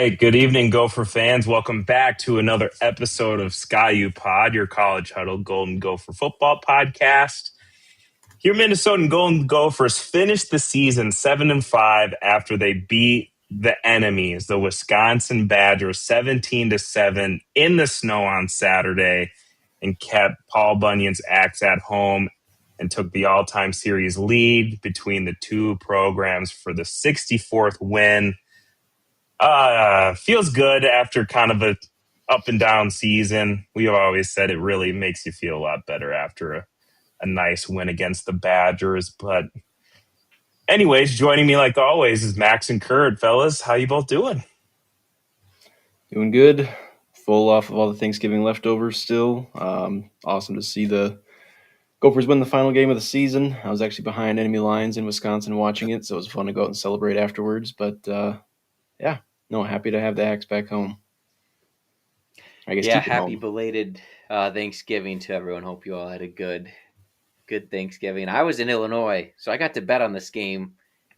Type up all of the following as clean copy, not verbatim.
right. Good evening, Gopher fans. Welcome back to another episode of Sky U Pod, your college huddle Golden Gopher football podcast. Your Minnesota Golden Gophers finished the season 7-5 after they beat the enemies, the Wisconsin Badgers, 17-7 in the snow on Saturday, and kept Paul Bunyan's Axe at home and took the all-time series lead between the two programs for the 64th win. Feels good after kind of a up and down season. We have always said it really makes you feel a lot better after a nice win against the Badgers. But anyways, joining me like always is Max and Kurt. Fellas, how you both doing? Doing good. Full off of all the Thanksgiving leftovers still. Awesome to see the Gophers win the final game of the season. I was actually behind enemy lines in Wisconsin watching it, so it was fun to go out and celebrate afterwards. But happy to have the Axe back home. I guess happy home. Belated Thanksgiving to everyone. Hope you all had a good Thanksgiving. I was in Illinois, so I got to bet on this game,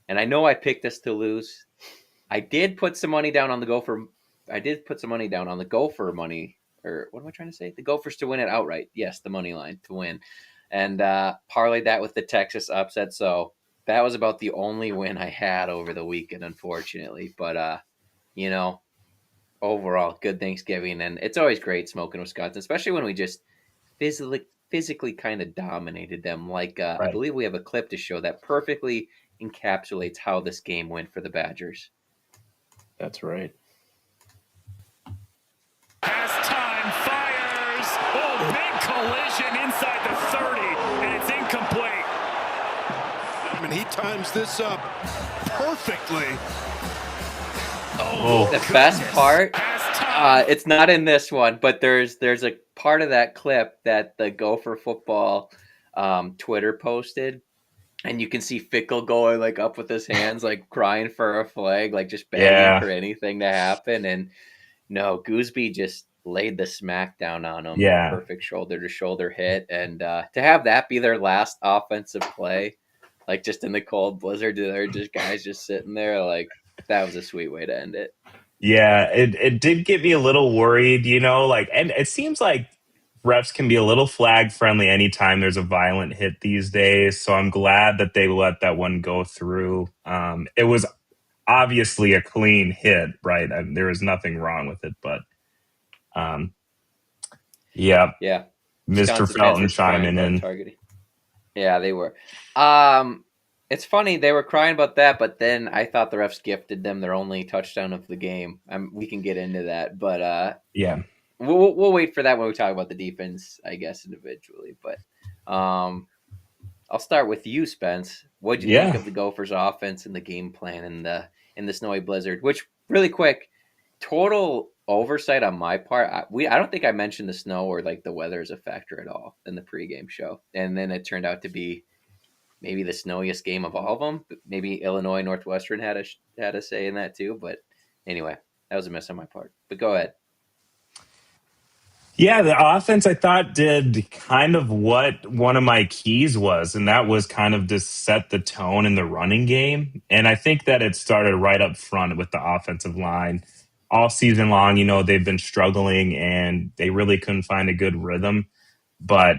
and I know I picked us to lose. I did put some money down on the Gopher. I did put some money down on the Gopher money, or what am I trying to say? The Gophers to win it outright. Yes, the money line to win, and parlayed that with the Texas upset. So that was about the only win I had over the weekend, unfortunately. But overall, good Thanksgiving, and it's always great smoking Wisconsin, especially when we just physically kind of dominated them. Like Right. I believe we have a clip to show that perfectly encapsulates how this game went for the Badgers. That's right. Time fires. Oh, big collision inside the 30, and it's incomplete. And he times this up perfectly. The best part, it's not in this one, but there's a part of that clip that the Gopher football Twitter posted, and you can see Fickle going like up with his hands, like crying for a flag, like just begging for anything to happen. And no, Gooseby just laid the smack down on him. Yeah. Perfect shoulder to shoulder hit. And to have that be their last offensive play, like just in the cold blizzard, they're just guys just sitting there, like that was a sweet way to end it. Yeah, it did get me a little worried, and it seems like refs can be a little flag friendly anytime there's a violent hit these days. So I'm glad that they let that one go through. It was obviously a clean hit, right? There was nothing wrong with it, but yeah. Mr. Felton chiming in. Targeting. Yeah, they were. It's funny, they were crying about that, but then I thought the refs gifted them their only touchdown of the game. We can get into that, but we'll wait for that when we talk about the defense, I guess, individually. But I'll start with you, Spence. What'd you think of the Gophers' offense and the game plan in the snowy blizzard? Which, really quick, total oversight on my part. I don't think I mentioned the snow or like the weather as a factor at all in the pregame show, and then it turned out to be maybe the snowiest game of all of them. Maybe Illinois Northwestern had a say in that too. But anyway, that was a miss on my part. But go ahead. Yeah, the offense I thought did kind of what one of my keys was, and that was kind of to set the tone in the running game. And I think that it started right up front with the offensive line. All season long, they've been struggling and they really couldn't find a good rhythm. But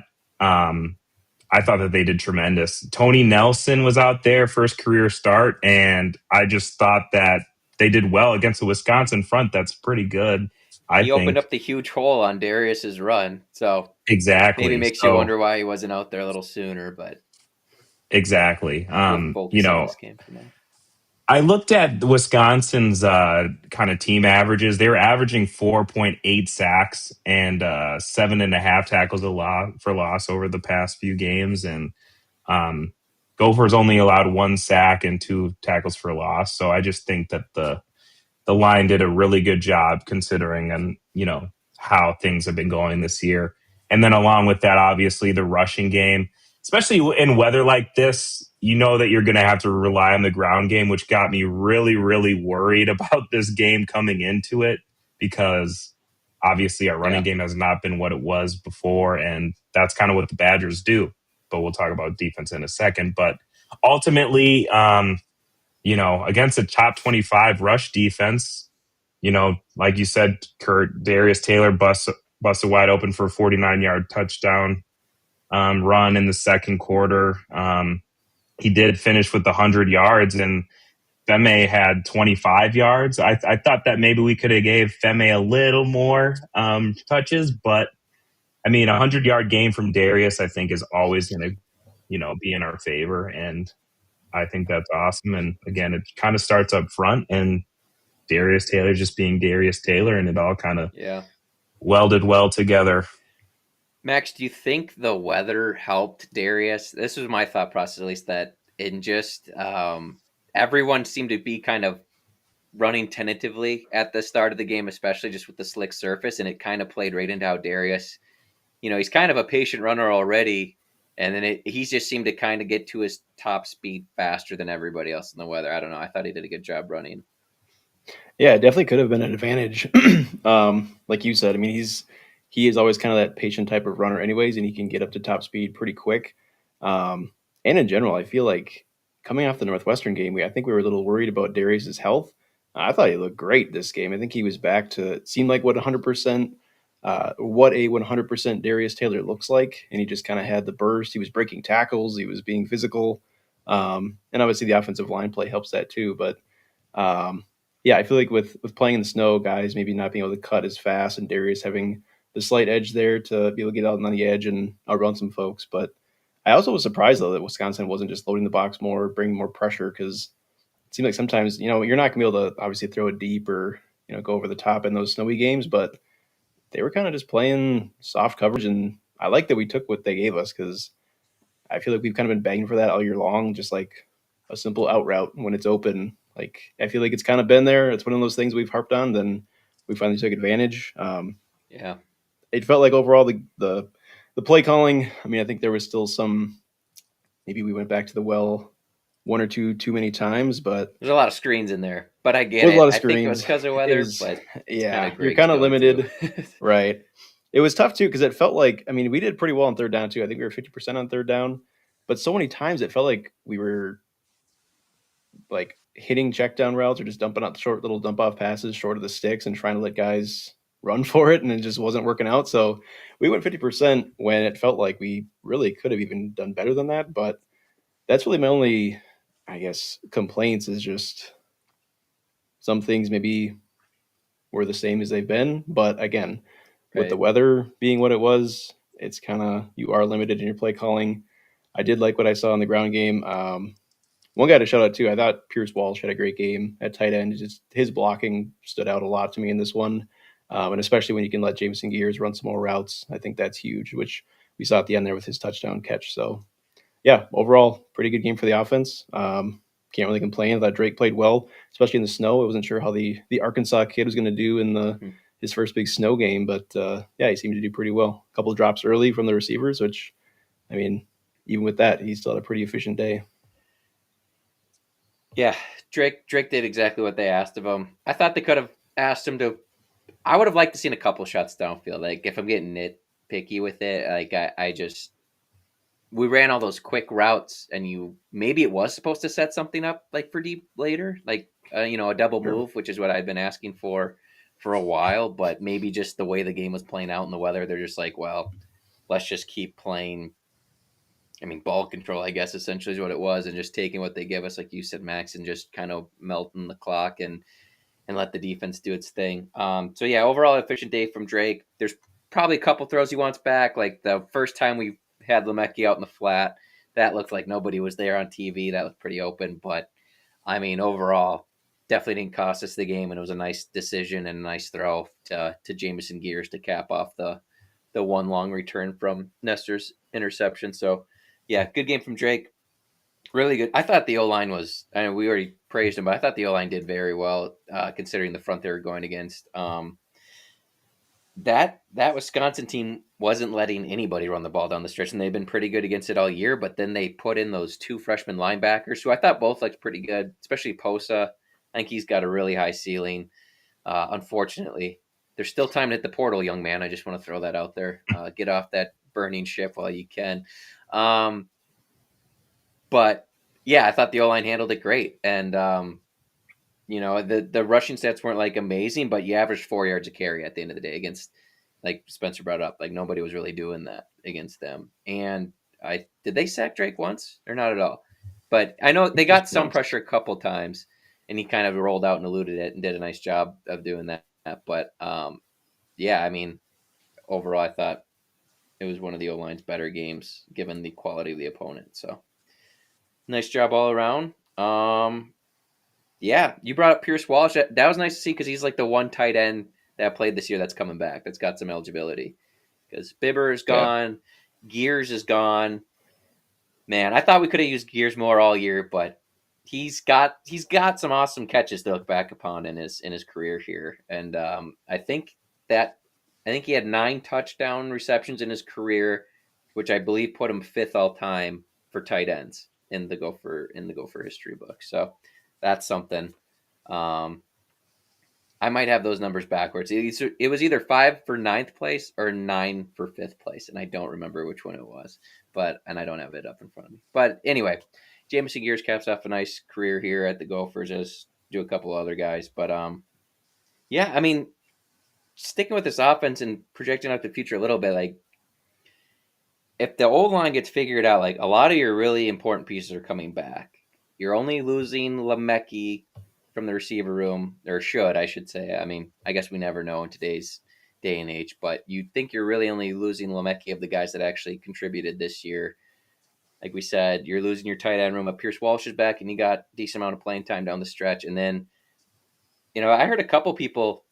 I thought that they did tremendous. Tony Nelson was out there, first career start, and I just thought that they did well against the Wisconsin front. That's pretty good. He opened up the huge hole on Darius's run, so exactly maybe makes you wonder why he wasn't out there a little sooner. But exactly, I looked at Wisconsin's kind of team averages. They were averaging 4.8 sacks and 7.5 tackles for loss over the past few games. And Gophers only allowed 1 sack and 2 tackles for loss. So I just think that the line did a really good job considering how things have been going this year. And then along with that, obviously the rushing game, especially in weather like this, that you're going to have to rely on the ground game, which got me really, really worried about this game coming into it because obviously our running game has not been what it was before, and that's kind of what the Badgers do. But we'll talk about defense in a second. But ultimately, against a top 25 rush defense, like you said, Kurt, Darius Taylor busted wide open for a 49-yard touchdown run in the second quarter. He did finish with 100 yards, and Feme had 25 yards. I thought that maybe we could have gave Feme a little more touches, but I mean, 100-yard game from Darius, I think, is always going to, be in our favor, and I think that's awesome. And again, it kind of starts up front, and Darius Taylor just being Darius Taylor, and it all kind of welded well together. Max, do you think the weather helped Darius? This was my thought process, at least, that in just everyone seemed to be kind of running tentatively at the start of the game, especially just with the slick surface, and it kind of played right into how Darius, he's kind of a patient runner already, and then he just seemed to kind of get to his top speed faster than everybody else in the weather. I don't know. I thought he did a good job running. Yeah, it definitely could have been an advantage. Like you said, I mean, he is always kind of that patient type of runner anyways, and he can get up to top speed pretty quick. And in general, I feel like coming off the Northwestern game, I think we were a little worried about Darius's health. I thought he looked great this game. I think he was back to, it seemed like what a 100% Darius Taylor looks like. And he just kind of had the burst. He was breaking tackles. He was being physical. And obviously the offensive line play helps that too. But yeah, I feel like with playing in the snow, guys maybe not being able to cut as fast, and Darius having the slight edge there to be able to get out on the edge and outrun some folks. But I also was surprised, though, that Wisconsin wasn't just loading the box more, bringing more pressure, because it seemed like sometimes, you're not going to be able to obviously throw it deep or, go over the top in those snowy games, but they were kind of just playing soft coverage. And I like that we took what they gave us, because I feel like we've kind of been begging for that all year long, just like a simple out route when it's open. Like, I feel like it's kind of been there. It's one of those things we've harped on. Then we finally took advantage. Yeah. It felt like overall the play calling, I mean, I think there was still some, maybe we went back to the well one or two too many times, but there's a lot of screens in there. But I get it. A lot of I screens. think it was because of weather, but yeah, you're kind of limited. Right. It was tough too, because it felt like, I mean, we did pretty well on third down too. I think we were 50% on third down, but so many times it felt like we were like hitting check down routes or just dumping out short little dump off passes short of the sticks and trying to let guys run for it, and it just wasn't working out. So we went 50% when it felt like we really could have even done better than that. But that's really my only, I guess, complaints, is just some things maybe were the same as they've been. But again, with the weather being what it was, it's kind of, you are limited in your play calling. I did like what I saw in the ground game. One guy to shout out too, I thought Pierce Walsh had a great game at tight end. Just his blocking stood out a lot to me in this one. And especially when you can let Jameson Gears run some more routes, I think that's huge, which we saw at the end there with his touchdown catch. So yeah, overall, pretty good game for the offense. Can't really complain. I thought Drake played well, especially in the snow. I wasn't sure how the Arkansas kid was going to do in his first big snow game, but yeah, he seemed to do pretty well. A couple of drops early from the receivers, which, I mean, even with that, he still had a pretty efficient day. Yeah, Drake did exactly what they asked of him. I thought they could have asked him to. I would have liked to seen a couple shots downfield. Like, if I'm getting nitpicky with it, like we ran all those quick routes, and maybe it was supposed to set something up like for deep later, like a double move, which is what I've been asking for a while. But maybe just the way the game was playing out in the weather, they're just like, well, let's just keep playing. I mean, ball control, I guess, essentially is what it was, and just taking what they give us, like you said, Max, and just kind of melting the clock and let the defense do its thing. So yeah, overall efficient day from Drake. There's probably a couple throws he wants back. Like the first time we had Lemecki out in the flat, that looked like nobody was there on TV. That was pretty open, but I mean, overall, definitely didn't cost us the game, and it was a nice decision and a nice throw to Jameson Gears to cap off the one long return from Nestor's interception. So yeah, good game from Drake. Really good. I thought the O-line was, I mean, we already praised him, but I thought the O-line did very well, considering the front they were going against. That Wisconsin team wasn't letting anybody run the ball down the stretch, and they've been pretty good against it all year, but then they put in those two freshman linebackers, who I thought both looked pretty good, especially Posa. I think he's got a really high ceiling. Unfortunately, there's still time to hit the portal, young man. I just want to throw that out there. Get off that burning ship while you can. But yeah, I thought the O-line handled it great. And the rushing stats weren't like amazing, but you averaged 4 yards a carry at the end of the day against, like Spencer brought up, like nobody was really doing that against them. And did they sack Drake once or not at all? But I know they got some pressure a couple times, and he kind of rolled out and eluded it and did a nice job of doing that. But yeah, I mean, overall, I thought it was one of the O-line's better games given the quality of the opponent. So nice job all around. Yeah, you brought up Pierce Walsh. That was nice to see because he's like the one tight end that played this year that's coming back, that's got some eligibility. Because Bibber is gone, Gears is gone. Man, I thought we could have used Gears more all year, but he's got some awesome catches to look back upon in his career here. And I think he had 9 touchdown receptions in his career, which I believe put him 5th all time for tight ends in the Gopher history book. So that's something. I might have those numbers backwards. It was either 5 for 9th place or 9 for 5th place, and I don't remember which one it was. And I don't have it up in front of me. But anyway, Jamison Gears caps off a nice career here at the Gophers, as do a couple other guys. But yeah, I mean, sticking with this offense and projecting out the future a little bit, like if the old line gets figured out, like a lot of your really important pieces are coming back. You're only losing Lemecki from the receiver room, or I should say. I mean, I guess we never know in today's day and age, but you think you're really only losing Lemecki of the guys that actually contributed this year. Like we said, you're losing your tight end room. But Pierce Walsh is back, and you got a decent amount of playing time down the stretch. And then, I heard a couple people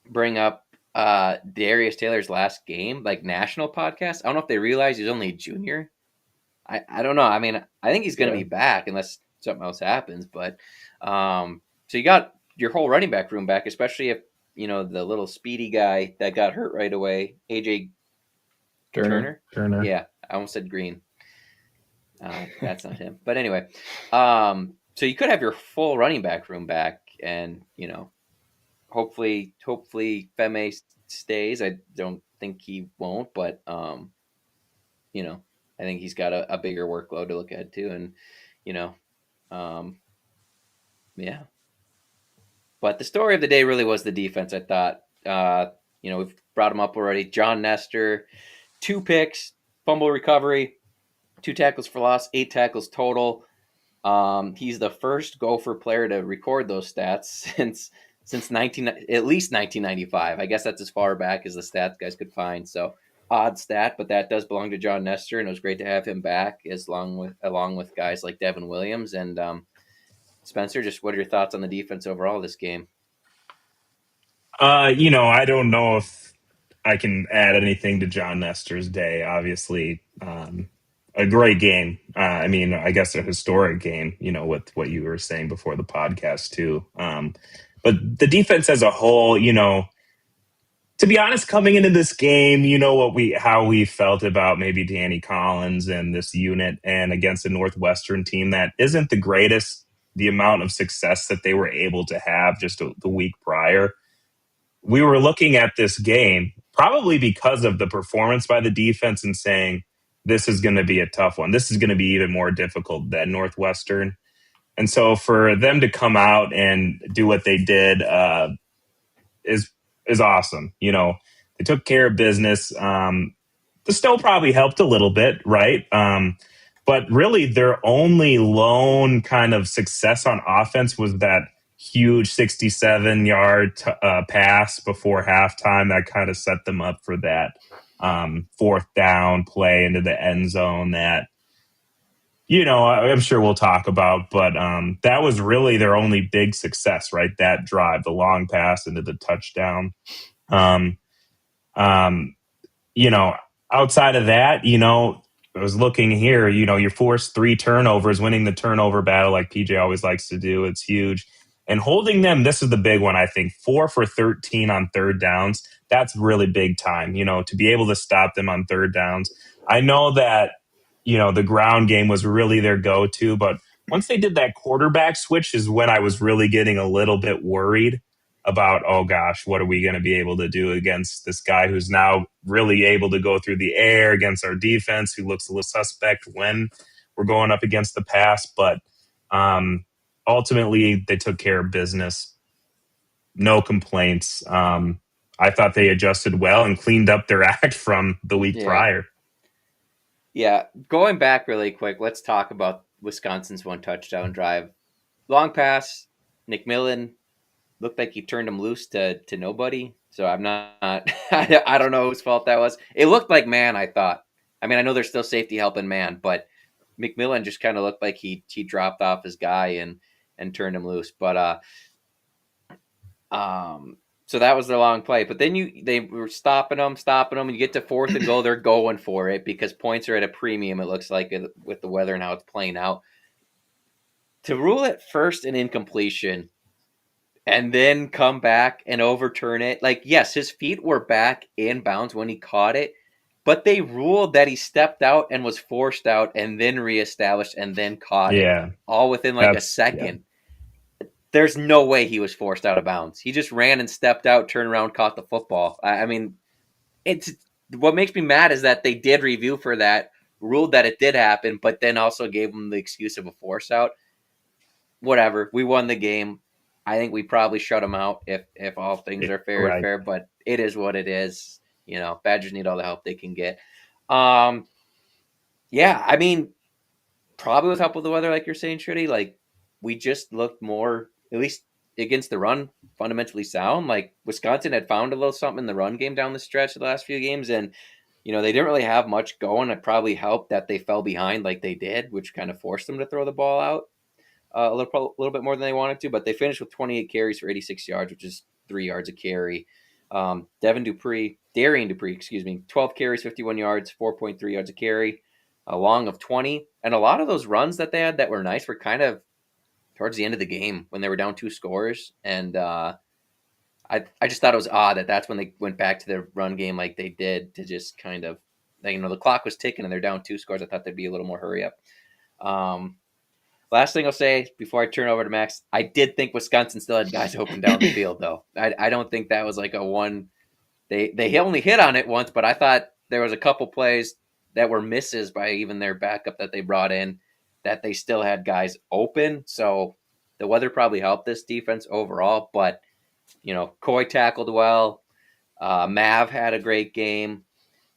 bring up Darius Taylor's last game, like national podcast. I don't know if they realize he's only a junior. I don't know. I mean, I think he's going to be back unless something else happens. But so you got your whole running back room back, especially if the little speedy guy that got hurt right away, AJ Turner. Yeah, I almost said Green. That's not him. But anyway, so you could have your full running back room back, and hopefully Feme stays. I don't think he won't, but I think he's got a bigger workload to look at too, and yeah. But the story of the day really was the defense. I thought, we've brought him up already. John Nestor, 2 picks, fumble recovery, 2 tackles for loss, 8 tackles total. He's the first Gopher player to record those stats since at least 1995. I guess that's as far back as the stats guys could find. So odd stat, but that does belong to John Nestor, and it was great to have him back along with guys like Devin Williams and Spencer. Just what are your thoughts on the defense overall this game? I don't know if I can add anything to John Nestor's day. Obviously, a great game. I mean, I guess a historic game, with what you were saying before the podcast too. But the defense as a whole, to be honest, coming into this game, how we felt about maybe Danny Collins and this unit, and against a Northwestern team that isn't the greatest, the amount of success that they were able to have just the week prior. We were looking at this game probably because of the performance by the defense and saying, this is going to be a tough one. This is going to be even more difficult than Northwestern. And so for them to come out and do what they did is awesome. They took care of business. The snow probably helped a little bit, right? But really their only lone kind of success on offense was that huge 67-yard pass before halftime that kind of set them up for that 4th down play into the end zone that, I'm sure we'll talk about, but that was really their only big success, right? That drive, the long pass into the touchdown. Outside of that, I was looking here, you forced 3 turnovers, winning the turnover battle like PJ always likes to do. It's huge. And holding them, this is the big one, I think, 4 for 13 on 3rd downs. That's really big time, to be able to stop them on 3rd downs. I know that, the ground game was really their go-to, but once they did that quarterback switch is when I was really getting a little bit worried about, oh gosh, what are we going to be able to do against this guy who's now really able to go through the air against our defense, who looks a little suspect when we're going up against the pass. But ultimately they took care of business. No complaints. I thought they adjusted well and cleaned up their act from the week prior. Yeah, going back really quick, let's talk about Wisconsin's one touchdown drive. Long pass, McMillan looked like he turned him loose to nobody. So I'm not I don't know whose fault that was. It looked like man, I thought. I mean, I know there's still safety helping man, but McMillan just kind of looked like he dropped off his guy and turned him loose. But so that was the long play. But then they were stopping them, and you get to 4th and goal, they're going for it because points are at a premium, it looks like, with the weather and how it's playing out. To rule it first and incompletion and then come back and overturn it. Like, yes, his feet were back in bounds when he caught it, but they ruled that he stepped out and was forced out and then reestablished and then caught it. All within like a second. Yeah. There's no way he was forced out of bounds. He just ran and stepped out, turned around, caught the football. I mean, it's what makes me mad is that they did review for that, ruled that it did happen, but then also gave him the excuse of a force out. Whatever. We won the game. I think we probably shut them out if all things are fair and fair, but it is what it is. You know, Badgers need all the help they can get. Yeah, I mean, probably with help with the weather, like you're saying, Shruti, like we just looked more, at least against the run, fundamentally sound. Like Wisconsin had found a little something in the run game down the stretch of the last few games, and you know, they didn't really have much going. It probably helped that they fell behind like they did, which kind of forced them to throw the ball out. A little bit more than they wanted to, but they finished with 28 carries for 86 yards, which is 3 yards a carry. Darian Dupree, 12 carries, 51 yards, 4.3 yards a carry, a long of 20. And a lot of those runs that they had that were nice were kind of towards the end of the game when they were down 2 scores. And I just thought it was odd that that's when they went back to their run game like they did to just kind of, you know, the clock was ticking and they're down 2 scores. I thought there'd be a little more hurry up. Last thing I'll say before I turn over to Max, I did think Wisconsin still had guys open down the field, though. I don't think that was like a one. They only hit on it once, but I thought there was a couple plays that were misses by even their backup that they brought in that they still had guys open. So the weather probably helped this defense overall, but, you know, Coy tackled well. Mav had a great game.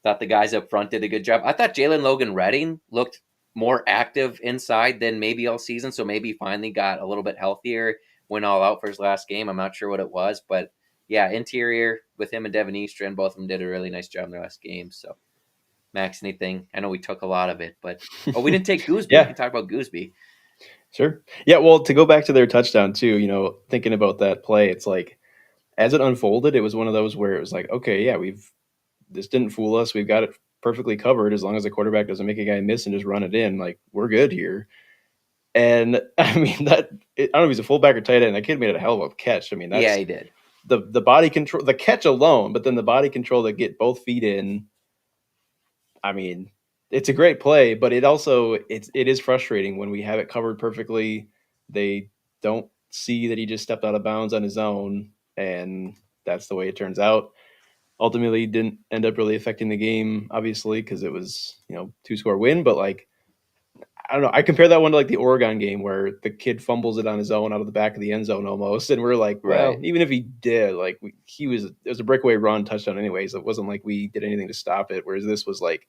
Thought the guys up front did a good job. I thought Jalen Logan-Redding looked more active inside than maybe all season, so maybe finally got a little bit healthier, went all out for his last game. I'm not sure what it was, but yeah, interior with him and Devin Eastern, both of them did a really nice job in their last game. So, Max, anything? I know we took a lot of it, but we didn't take Gooseby. Yeah. We can talk about Gooseby. Sure. Yeah, well, to go back to their touchdown too, you know, thinking about that play, it's like as it unfolded, it was one of those where it was like, okay, yeah, this didn't fool us. We've got it perfectly covered as long as the quarterback doesn't make a guy miss and just run it in. Like, we're good here. And I mean, I don't know if he's a fullback or tight end. That kid made it a hell of a catch. I mean, yeah, he did. The body control, the catch alone, but then the body control to get both feet in. I mean, it's a great play, but it is frustrating when we have it covered perfectly. They don't see that he just stepped out of bounds on his own, and that's the way it turns out. Ultimately, didn't end up really affecting the game, obviously, because it was, you know, 2-score win. But like, I don't know. I compare that one to like the Oregon game where the kid fumbles it on his own out of the back of the end zone almost, and we're like, well, right. Even if he did, like, it was a breakaway run touchdown anyways. It wasn't like we did anything to stop it. Whereas this was like,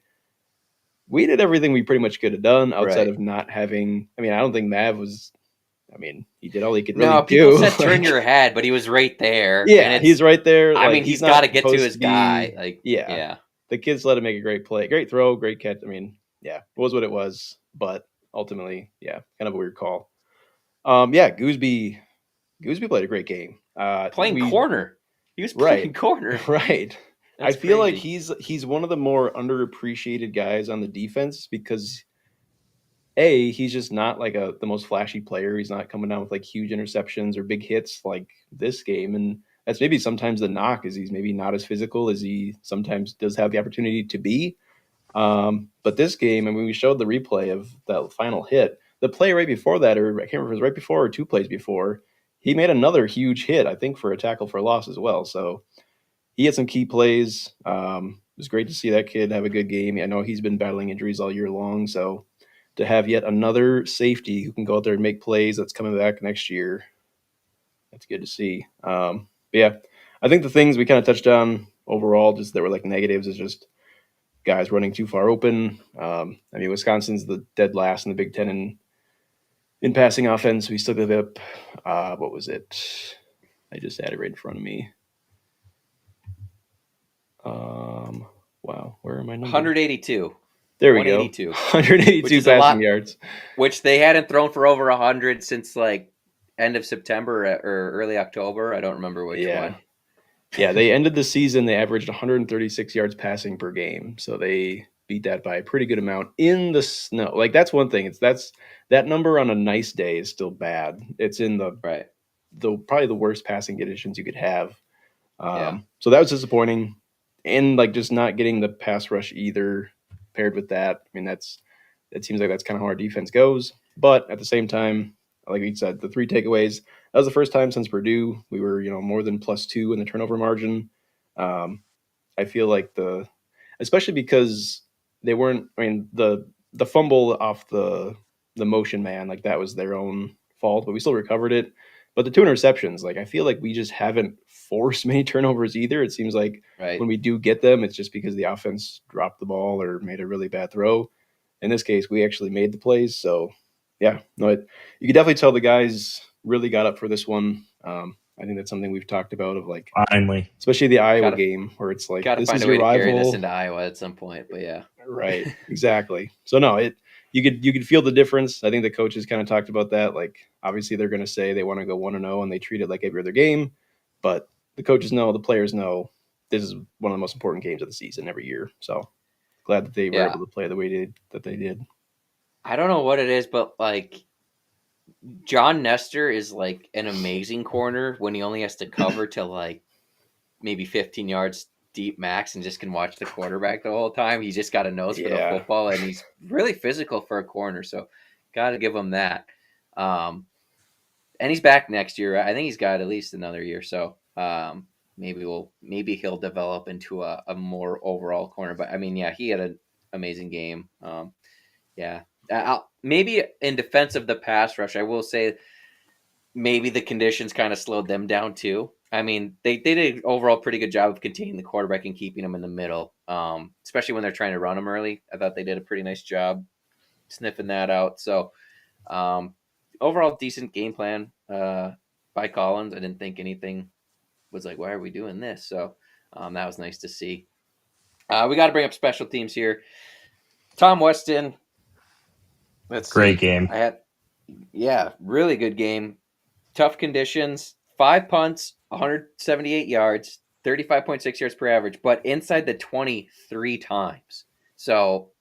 we did everything we pretty much could have done outside of not having. I mean, I don't think Mav was. I mean, he did all he could really do. No, people said turn your head, but he was right there. Yeah, he's right there. I mean, he's got to get to his guy. Like, yeah. The kids let him make a great play. Great throw, great catch. I mean, yeah, it was what it was. But ultimately, yeah, kind of a weird call. Yeah, Gooseby played a great game. Playing corner. He was playing corner. Right. That's I feel crazy. Like he's one of the more underappreciated guys on the defense because he's just not like the most flashy player. He's not coming down with like huge interceptions or big hits like this game. And that's maybe sometimes the knock is he's maybe not as physical as he sometimes does have the opportunity to be. But this game, I mean, we showed the replay of that final hit. The play right before that, or I can't remember if it was right before or 2 plays before, he made another huge hit, I think, for a tackle for a loss as well. So he had some key plays. It was great to see that kid have a good game. I know he's been battling injuries all year long, so to have yet another safety who can go out there and make plays that's coming back next year. That's good to see. But yeah, I think the things we kind of touched on overall, just that were like negatives, is just guys running too far open. I mean, Wisconsin's the dead last in the Big Ten in passing offense. We still give up, what was it? I just had it right in front of me. Wow, where are my numbers? 182. There we go. 182 passing yards, which they hadn't thrown for over 100 since like end of September or early October. I don't remember which one. Yeah, they ended the season. They averaged 136 yards passing per game, so they beat that by a pretty good amount in the snow. Like that's one thing. That number on a nice day is still bad. It's in the probably the worst passing conditions you could have. So that was disappointing, and like just not getting the pass rush either. Paired with that, I mean, it seems like that's kind of how our defense goes. But at the same time, like we said, the 3 takeaways, that was the first time since Purdue we were, more than +2 in the turnover margin. I feel like especially because they weren't, I mean, the fumble off the motion man, like that was their own fault, but we still recovered it. But the 2 interceptions, like I feel like we just haven't forced many turnovers either. It seems like when we do get them, it's just because the offense dropped the ball or made a really bad throw. In this case, we actually made the plays. So, yeah, no, you could definitely tell the guys really got up for this one. I think that's something we've talked about of like finally, especially the Iowa game where it's like this is your rival. Carry this into Iowa at some point, but yeah, right, exactly. So no, you could feel the difference. I think the coaches kind of talked about that. Like obviously they're going to say they want to go 1-0 and they treat it like every other game, but the coaches know, the players know this is one of the most important games of the season every year. So glad that they were able to play the way that they did. I don't know what it is, but like John Nestor is like an amazing corner when he only has to cover to like maybe 15 yards deep max and just can watch the quarterback the whole time. He's just got a nose for the football, and he's really physical for a corner. So got to give him that. And he's back next year. I think he's got at least another year. So maybe he'll develop into a more overall corner. But I mean, yeah, he had an amazing game. Maybe in defense of the pass rush, I will say maybe the conditions kind of slowed them down too. I mean, they did an overall pretty good job of containing the quarterback and keeping him in the middle, especially when they're trying to run him early. I thought they did a pretty nice job sniffing that out. So overall, decent game plan by Collins. I didn't think anything was like, why are we doing this? So that was nice to see. We got to bring up special teams here. Tom Weston. Great game. Really good game. Tough conditions. 5 punts, 178 yards, 35.6 yards per average, but inside the 23 times. So,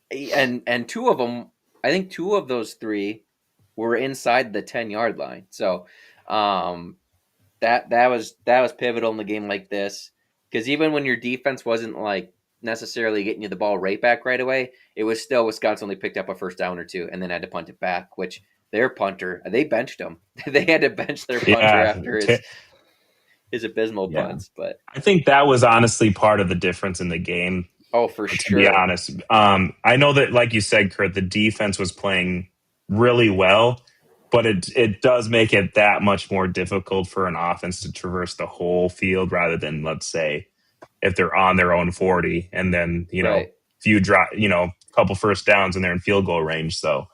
and 2 of them, I think 2 of those 3 were inside the 10-yard line. So, that was pivotal in the game like this, because even when your defense wasn't like necessarily getting you the ball right back right away, it was still Wisconsin only picked up a first down or 2 and then had to punt it back, which their punter, they benched him. They had to bench their punter after his abysmal punts. But I think that was honestly part of the difference in the game. Oh, for sure. To be honest, I know that, like you said, Kurt, the defense was playing really well, but it does make it that much more difficult for an offense to traverse the whole field rather than, let's say, if they're on their own 40 and then, few drop, couple first downs and they're in field goal range. So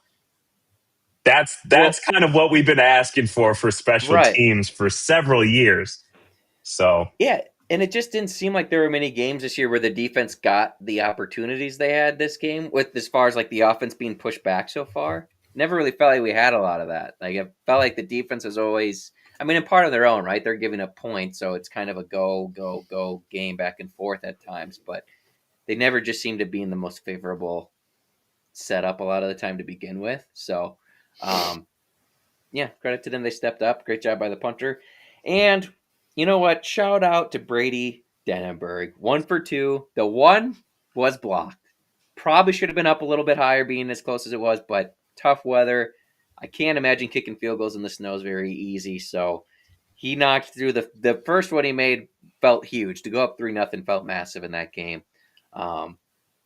that's kind of what we've been asking for special teams for several years. So yeah, and it just didn't seem like there were many games this year where the defense got the opportunities they had this game with, as far as like the offense being pushed back so far. Never really felt like we had a lot of that. Like it felt like the defense was always, I mean, in part of their own, right? They're giving up points, so it's kind of a go game back and forth at times, but they never just seem to be in the most favorable setup a lot of the time to begin with. So, credit to them. They stepped up. Great job by the punter. And you know what? Shout out to Brady Denenberg. 1 for 2. The one was blocked. Probably should have been up a little bit higher being as close as it was, but tough weather. I can't imagine kicking field goals in the snow is very easy. So he knocked through the first one he made felt huge. To go up 3-0 felt massive in that game.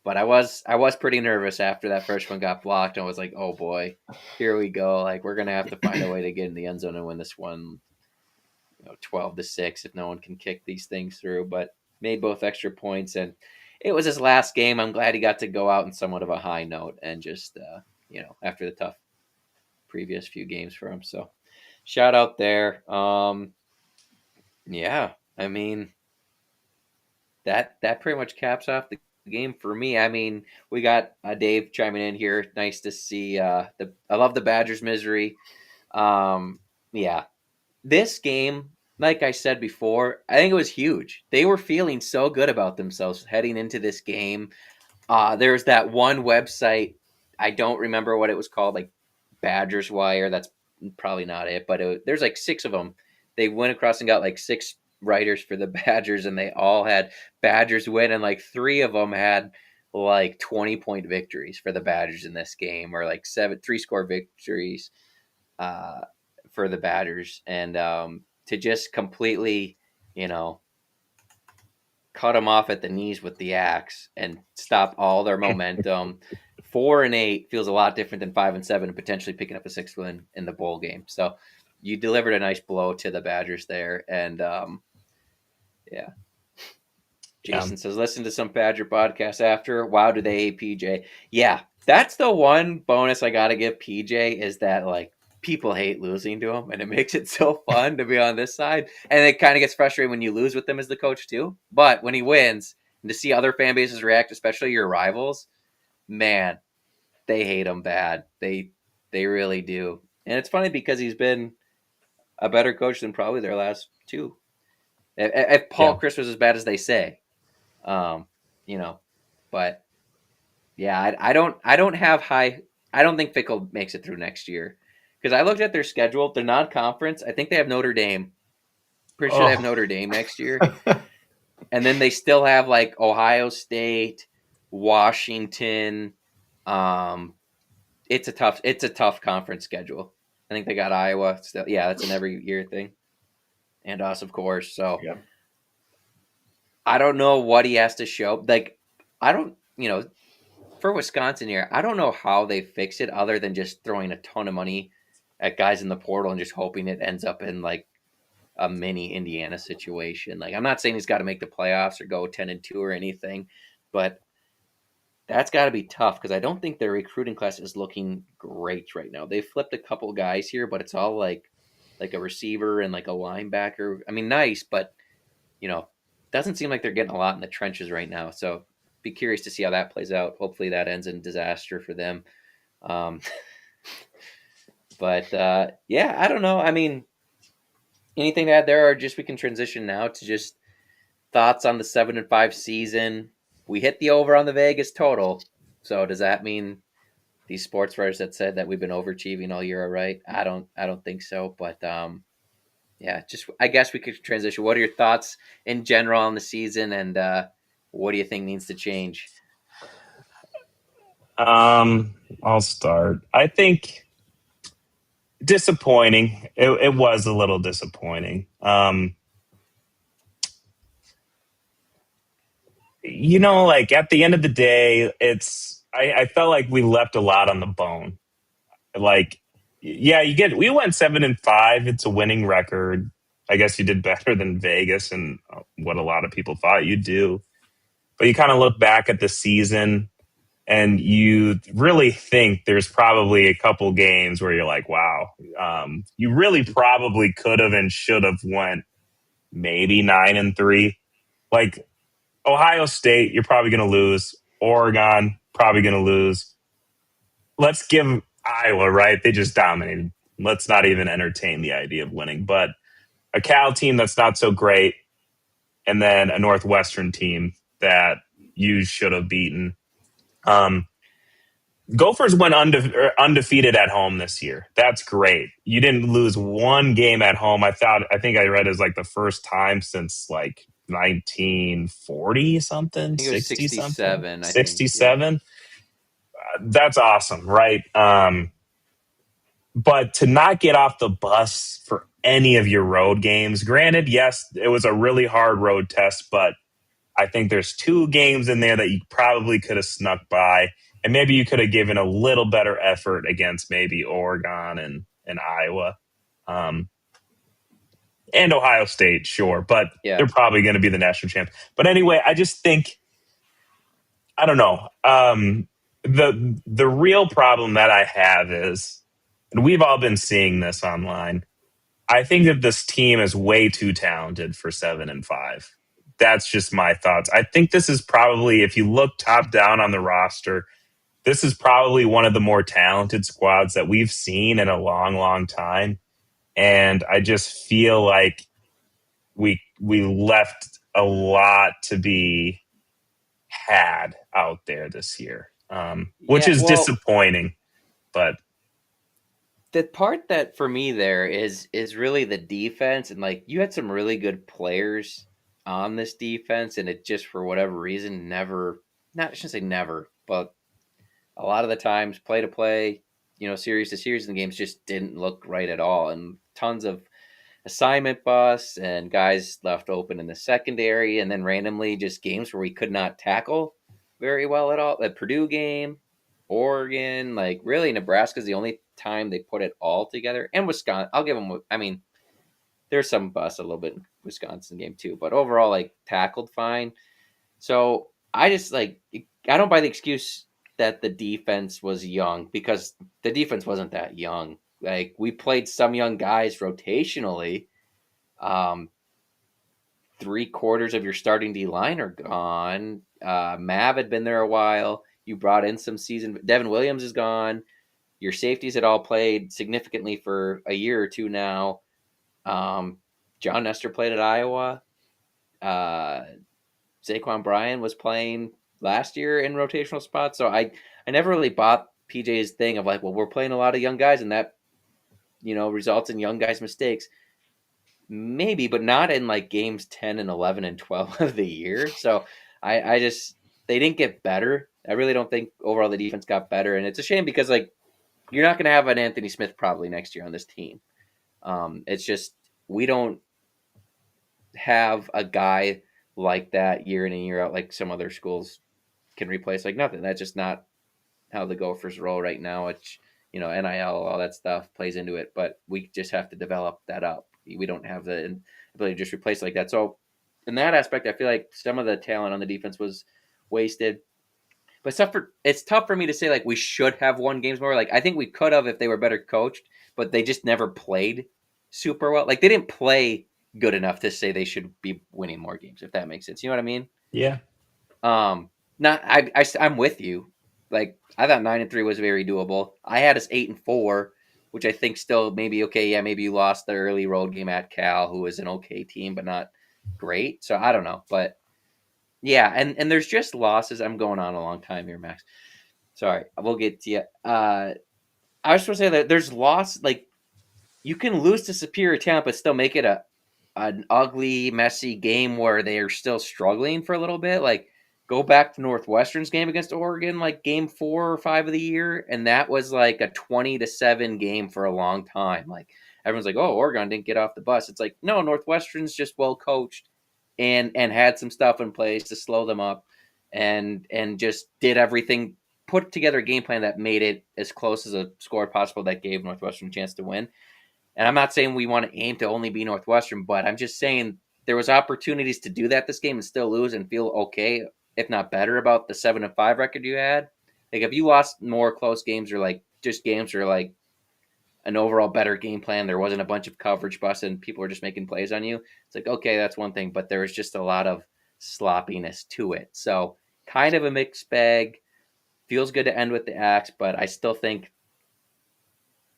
But I was pretty nervous after that first one got blocked. I was like, oh boy, here we go. Like, we're gonna have to find a way to get in the end zone and win this one, 12-6 if no one can kick these things through. But made both extra points, and it was his last game. I'm glad he got to go out in somewhat of a high note and just after the tough previous few games for him. So shout out there. Yeah, I mean that pretty much caps off the game for me. I mean, we got Dave chiming in here. Nice to see. I love the Badgers' misery. Yeah, this game, like I said before, I think it was huge. They were feeling so good about themselves heading into this game. There's that one website. I don't remember what it was called, like Badgers Wire. That's probably not it, but there's like 6 of them. They went across and got like 6 writers for the Badgers, and they all had Badgers win, and like 3 of them had like 20-point victories for the Badgers in this game, or like 3-score victories for the Badgers, and to just completely, cut them off at the knees with the axe and stop all their momentum. 4-8 feels a lot different than 5-7 and potentially picking up a 6th win in the bowl game. So you delivered a nice blow to the Badgers there. And yeah. Jason says, listen to some Badger podcasts after. Wow, do they hate PJ? Yeah, that's the one bonus I got to give PJ is that, like, people hate losing to him, and it makes it so fun to be on this side. And it kind of gets frustrating when you lose with him as the coach too. But when he wins, and to see other fan bases react, especially your rivals, man, they hate him bad. They really do. And it's funny because he's been a better coach than probably their last 2. If Paul Chris was as bad as they say, but yeah, I don't have high. I don't think Fickle makes it through next year. Because I looked at their schedule, they're non-conference. I think they have Notre Dame. Pretty sure they have Notre Dame next year. And then they still have like Ohio State, Washington. It's a tough conference schedule. I think they got Iowa still. Yeah, that's an every year thing. And us, of course. So I don't know what he has to show. Like, I don't, for Wisconsin here, I don't know how they fix it other than just throwing a ton of money at guys in the portal and just hoping it ends up in like a mini Indiana situation. Like, I'm not saying he's got to make the playoffs or go 10-2 or anything, but that's got to be tough because I don't think their recruiting class is looking great right now. They flipped a couple guys here, but it's all like a receiver and like a linebacker. I mean, nice, but doesn't seem like they're getting a lot in the trenches right now. So be curious to see how that plays out. Hopefully that ends in disaster for them. But yeah, I don't know. I mean, anything to add there, or just we can transition now to just thoughts on the 7-5 season. We hit the over on the Vegas total. So does that mean these sports writers that said that we've been overachieving all year are right? I don't think so. But yeah, just I guess we could transition. What are your thoughts in general on the season, and what do you think needs to change? I'll start. I think disappointing. It was a little disappointing. Like at the end of the day, I felt like we left a lot on the bone. Like, yeah, we went 7-5. It's a winning record. I guess you did better than Vegas and what a lot of people thought you'd do. But you kind of look back at the season and you really think there's probably a couple games where you're like, wow, you really probably could have and should have went maybe 9-3. Like Ohio State, you're probably going to lose. Oregon, probably going to lose. Let's give Iowa, right? They just dominated. Let's not even entertain the idea of winning. But a Cal team that's not so great, and then a Northwestern team that you should have beaten. Gophers went undefeated at home this year. That's great. You didn't lose one game at home. I think I read it was like the first time since like 1940 something, 60 something, 67. That's awesome, right? But to not get off the bus for any of your road games, granted, yes, it was a really hard road test, but I think there's 2 games in there that you probably could have snuck by, and maybe you could have given a little better effort against maybe Oregon and Iowa. And Ohio State, sure, but they're probably going to be the national champs. But anyway, I just think, I don't know. The real problem that I have is, and we've all been seeing this online, I think that this team is way too talented for 7-5. That's just my thoughts. I think this is probably, if you look top down on the roster, this is probably one of the more talented squads that we've seen in a long, long time. And I just feel like we left a lot to be had out there this year, which is disappointing. But the part that for me there is really the defense, and like you had some really good players on this defense, and it just for whatever reason I shouldn't say never, but a lot of the times play to play, series to series in the games just didn't look right at all, and tons of assignment busts and guys left open in the secondary, and then randomly just games where we could not tackle very well at all. The Purdue game, Oregon, like really Nebraska's the only time they put it all together. And Wisconsin, I'll give them, I mean, there's some busts a little bit in Wisconsin game too, but overall, like tackled fine. So I just I don't buy the excuse that the defense was young, because the defense wasn't that young. Like we played some young guys rotationally. 3/4 of your starting D line are gone. Mav had been there a while. You brought in some season. Devin Williams is gone. Your safeties had all played significantly for a year or two now. John Nestor played at Iowa. Zaquan Bryan was playing last year in rotational spots. So I never really bought PJ's thing of like, well, we're playing a lot of young guys, and that results in young guys' mistakes. Maybe, but not in like games 10 and 11 and 12 of the year. So I just, they didn't get better. I really don't think overall the defense got better. And it's a shame because like, you're not going to have an Anthony Smith probably next year on this team. It's just, we don't have a guy like that year in and year out, like some other schools can replace like nothing. That's just not how the Gophers roll right now. It's, NIL, all that stuff plays into it, but we just have to develop that up. We don't have the ability to just replace like that. So in that aspect, I feel like some of the talent on the defense was wasted. But it's tough for me to say like we should have won games more. Like I think we could have if they were better coached, but they just never played super well. Like they didn't play good enough to say they should be winning more games, if that makes sense. You know what I mean? Yeah. I'm with you. Like I thought 9-3 was very doable. I had us 8-4, which I think still maybe okay. Yeah, maybe you lost the early road game at Cal, who was an okay team but not great. So I don't know, but yeah, and there's just losses. I'm going on a long time here, Max. Sorry, we'll get to you. I was supposed to say that there's loss. Like you can lose to superior talent, but still make it an ugly, messy game where they are still struggling for a little bit. Like go back to Northwestern's game against Oregon, like game 4 or 5 of the year, and that was like a 20-7 game for a long time. Like everyone's like, "Oh, Oregon didn't get off the bus." It's like, no, Northwestern's just well coached and had some stuff in place to slow them up, and just did everything, put together a game plan that made it as close as a score possible that gave Northwestern a chance to win. And I'm not saying we want to aim to only be Northwestern, but I'm just saying there was opportunities to do that this game and still lose and feel okay, if not better, about the 7-5 record you had. Like if you lost more close games or like just games or like an overall better game plan, there wasn't a bunch of coverage busts and people were just making plays on you. It's like, okay, that's one thing, but there was just a lot of sloppiness to it. So kind of a mixed bag. Feels good to end with the axe, but I still think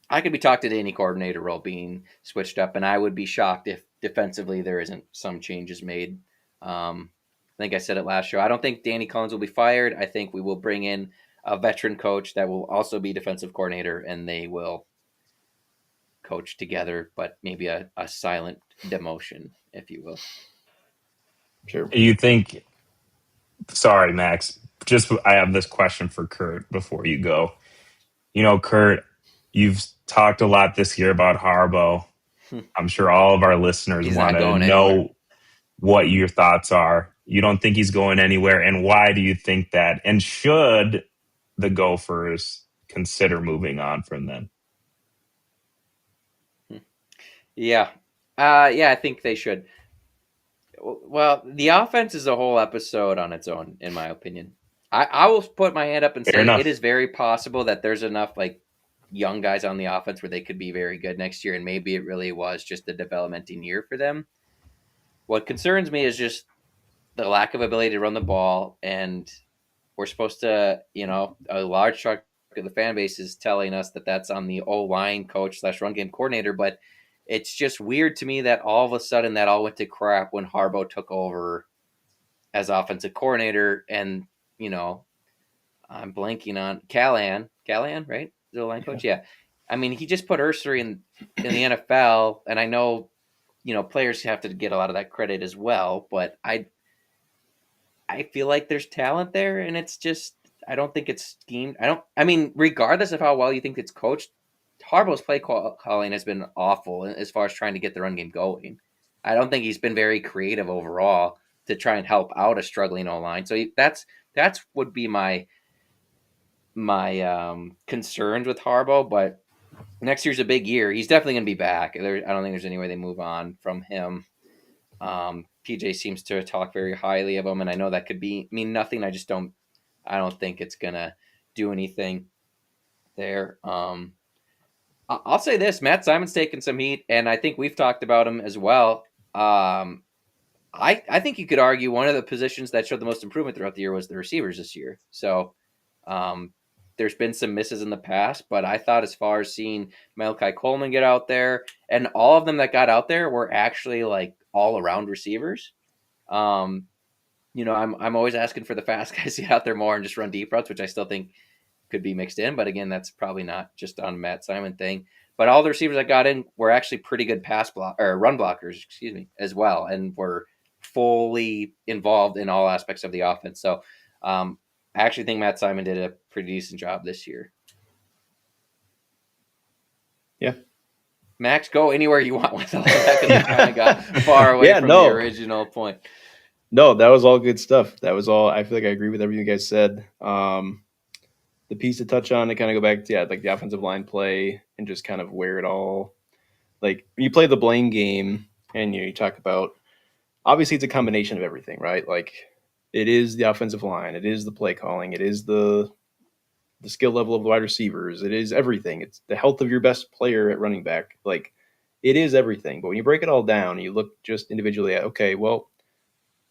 I could be talked to any coordinator role being switched up, and I would be shocked if defensively there isn't some changes made. I think I said it last show. I don't think Danny Collins will be fired. I think we will bring in a veteran coach that will also be defensive coordinator, and they will coach together, but maybe a silent demotion, if you will. Sure. You think, sorry, Max, I have this question for Kurt before you go. Kurt, you've talked a lot this year about Harbaugh. I'm sure all of our listeners want to know what your thoughts are. You don't think he's going anywhere, and why do you think that? And should the Gophers consider moving on from them? Yeah. I think they should. Well, the offense is a whole episode on its own, in my opinion. I will put my hand up and Fair say enough. it is very possible that there's enough like young guys on the offense where they could be very good next year, and maybe it really was just a developmenting year for them. What concerns me is just the lack of ability to run the ball, and we're supposed to, a large chunk of the fan base is telling us that that's on the O-line coach / run game coordinator, but it's just weird to me that all of a sudden that all went to crap when Harbaugh took over as offensive coordinator, and I'm blanking on Callahan, right? The O-line coach, yeah. I mean, he just put Ursery in the NFL, and I know players have to get a lot of that credit as well, but I feel like there's talent there, and it's just I don't think it's schemed. I mean, regardless of how well you think it's coached, Harbaugh's play calling has been awful as far as trying to get the run game going. I don't think he's been very creative overall to try and help out a struggling O-line. So that's would be my concerns with Harbaugh. But next year's a big year. He's definitely going to be back. I don't think there's any way they move on from him. PJ seems to talk very highly of him, and I know that could mean nothing. I don't think it's gonna do anything there. I'll say this: Matt Simon's taken some heat, and I think we've talked about him as well. I think you could argue one of the positions that showed the most improvement throughout the year was the receivers this year. So there's been some misses in the past, but I thought as far as seeing Malachi Coleman get out there, and all of them that got out there were actually like all around receivers. I'm always asking for the fast guys to get out there more and just run deep routes, which I still think could be mixed in. But again, that's probably not just on Matt Simon thing. But all the receivers that got in were actually pretty good run blockers, as well, and were fully involved in all aspects of the offense. So I actually think Matt Simon did a pretty decent job this year. Yeah. Max, go anywhere you want with all of that because we kind of got far away from the original point. No, that was all good stuff. That was all. I feel like I agree with everything you guys said. The piece to touch on to kind of go back to, like the offensive line play and just kind of where it all, like you play the blame game and you talk about, obviously it's a combination of everything, right? Like it is the offensive line, it is the play calling, it is the skill level of the wide receivers, it is everything. It's the health of your best player at running back. Like it is everything. But when you break it all down and you look just individually at, okay, well,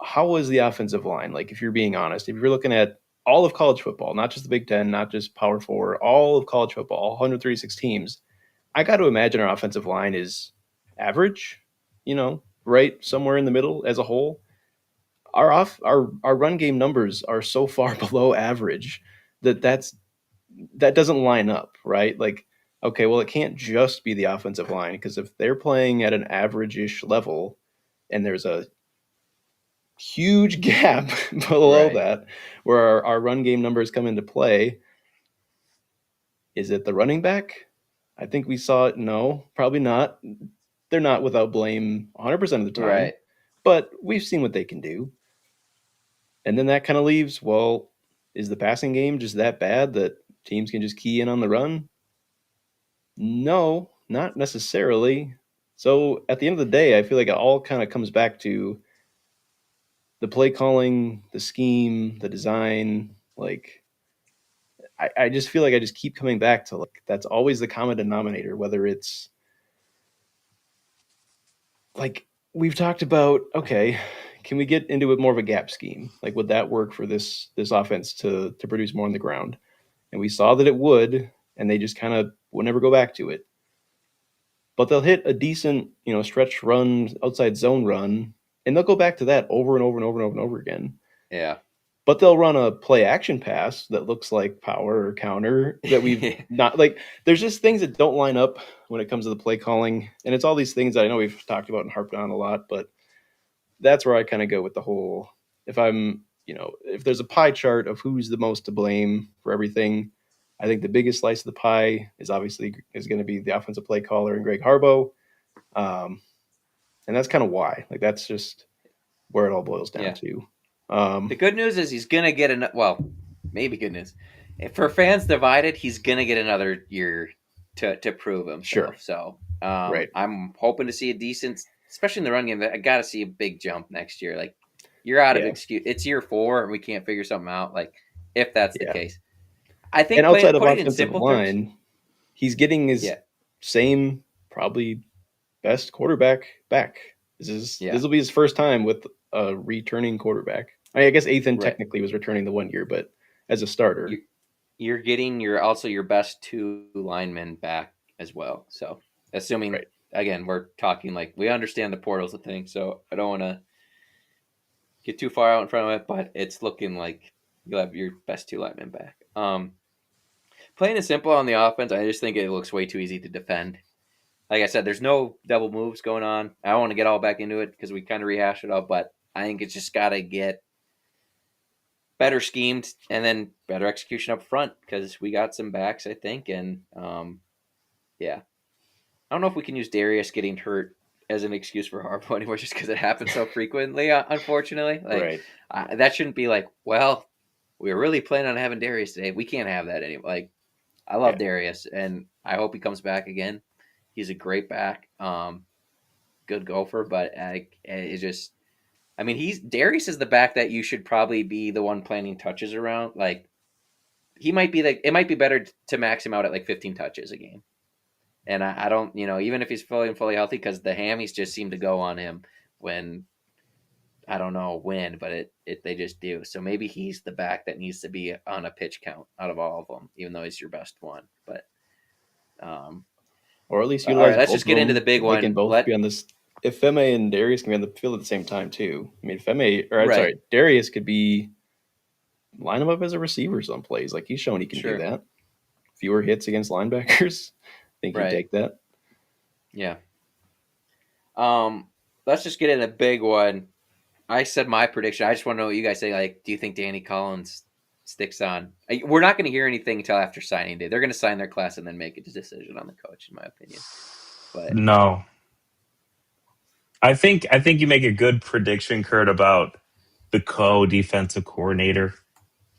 how was the offensive line? Like if you're being honest, if you're looking at all of college football, not just the Big Ten, not just Power Four, all of college football, all 136 teams, I got to imagine our offensive line is average, right somewhere in the middle as a whole. Our run game numbers are so far below average that doesn't line up, right? Like, okay, well, it can't just be the offensive line, because if they're playing at an average-ish level and there's a huge gap below that where our run game numbers come into play, is it the running back? I think we saw it. No, probably not. They're not without blame 100% of the time, right? But we've seen what they can do. And then that kind of leaves, well, is the passing game just that bad that teams can just key in on the run? No, not necessarily. So at the end of the day, I feel like it all kind of comes back to the play calling, the scheme, the design. Like, I just feel like I just keep coming back to, like, that's always the common denominator, whether it's like we've talked about, okay, can we get into it more of a gap scheme? Like, would that work for this offense to produce more on the ground? And we saw that it would, and they just kind of would never go back to it. But they'll hit a decent, stretch run, outside zone run, and they'll go back to that over and over and over and over and over again. Yeah. But they'll run a play action pass that looks like power or counter that we've not, like, there's just things that don't line up when it comes to the play calling. And it's all these things that I know we've talked about and harped on a lot, but that's where I kind of go with the whole, if there's a pie chart of who's the most to blame for everything, I think the biggest slice of the pie is going to be the offensive play caller and Greg Harbaugh. And that's kind of why, like, that's just where it all boils down to. The good news is he's gonna get maybe good news. For fans divided, he's gonna get another year to prove himself. Sure. So Right. I'm hoping to see a decent, especially in the run game. I got to see a big jump next year. Like you're out of excuse. It's year 4 and we can't figure something out. Like if that's the case, I think. And outside of putting it in offensive simple line, terms, he's getting his same probably best quarterback back. This will be his first time with a returning quarterback. I guess Ethan technically was returning the 1 year, but as a starter, you're getting your best 2 linemen back as well. So assuming again, we're talking like we understand the portal's a thing, so I don't want to get too far out in front of it, but it's looking like you'll have your best 2 linemen back. Plain and simple on the offense, I just think it looks way too easy to defend. Like I said, there's no double moves going on. I don't want to get all back into it because we kind of rehashed it all, but I think it's just got to get better schemed and then better execution up front because we got some backs, I think. And I don't know if we can use Darius getting hurt as an excuse for Harbaugh anymore just because it happens so frequently, unfortunately. That shouldn't be like, well, we were really planning on having Darius today. We can't have that anymore. Like, I love Darius, and I hope he comes back again. He's a great back, good gopher, but it just, I mean, Darius is the back that you should probably be the one planning touches around. Like, it might be better to max him out at like 15 touches a game. And I don't, even if he's fully healthy, because the hammies just seem to go on him when, I don't know when, but they just do. So maybe he's the back that needs to be on a pitch count out of all of them, even though he's your best one. But, or at least all right, let's just get into the big one. They can both be on this. If Femi and Darius can be on the field at the same time too. I mean, Darius could line him up as a receiver some plays. Like he's shown he can do that. Fewer hits against linebackers. I think he'd take that. Yeah. Let's just get in a big one. I said my prediction. I just want to know what you guys say. Like, do you think Danny Collins sticks on? We're not going to hear anything until after signing day. They're going to sign their class and then make a decision on the coach, in my opinion. But no, I think you make a good prediction, Kurt, about the co-defensive coordinator.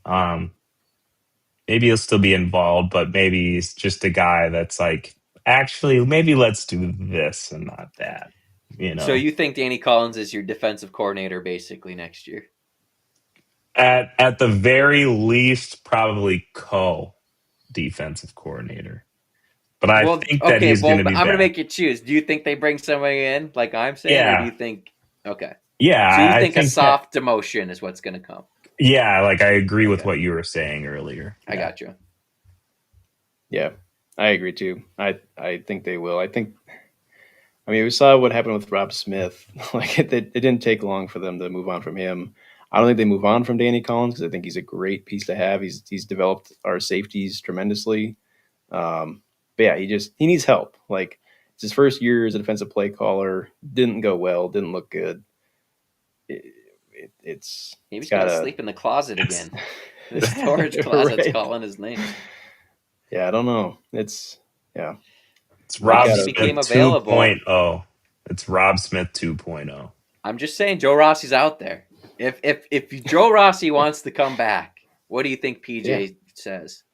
Maybe he'll still be involved, but maybe he's just a guy that's like, actually, maybe let's do this and not that. So you think Danny Collins is your defensive coordinator basically next year? At the very least, probably co-defensive coordinator. But I think that he's going to be I'm going to make you choose. Do you think they bring somebody in, like I'm saying? Yeah. Or do you think – okay. Yeah. So you think a soft demotion is what's going to come? Yeah, like I agree with what you were saying earlier. I got you. Yeah, I agree too. I think they will. I mean, we saw what happened with Rob Smith. Like it didn't take long for them to move on from him. I don't think they move on from Danny Collins because I think he's a great piece to have. He's developed our safeties tremendously. But yeah, he needs help. Like it's his first year as a defensive play caller. Didn't go well. Didn't look good. He's got to sleep in the closet again. The storage closet's calling his name. Yeah, I don't know. It's Rob Smith 2.0. It's Rob Smith 2.0. I'm just saying Joe Rossi's out there. If Joe Rossi wants to come back, what do you think PJ says?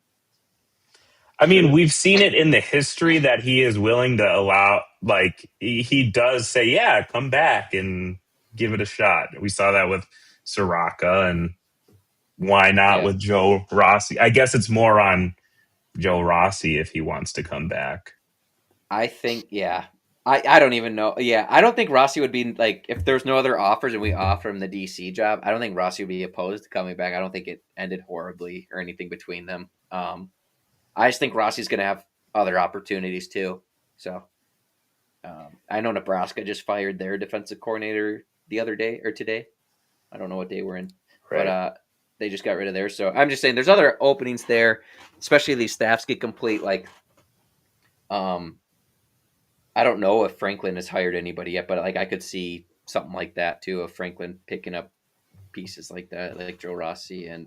I mean, we've seen it in the history that he is willing to allow, like, he does say, yeah, come back and give it a shot. We saw that with Soraka, and why not with Joe Rossi? I guess it's more on Joe Rossi if he wants to come back. I think, I don't even know. Yeah, I don't think Rossi would be, like, if there's no other offers and we offer him the DC job, I don't think Rossi would be opposed to coming back. I don't think it ended horribly or anything between them. I just think Rossi's going to have other opportunities too. So I know Nebraska just fired their defensive coordinator the other day or today. I don't know what day we're in, but they just got rid of theirs. So I'm just saying there's other openings there, especially these staffs get complete. Like, I don't know if Franklin has hired anybody yet, but like I could see something like that too, of Franklin picking up pieces like that, like Joe Rossi. And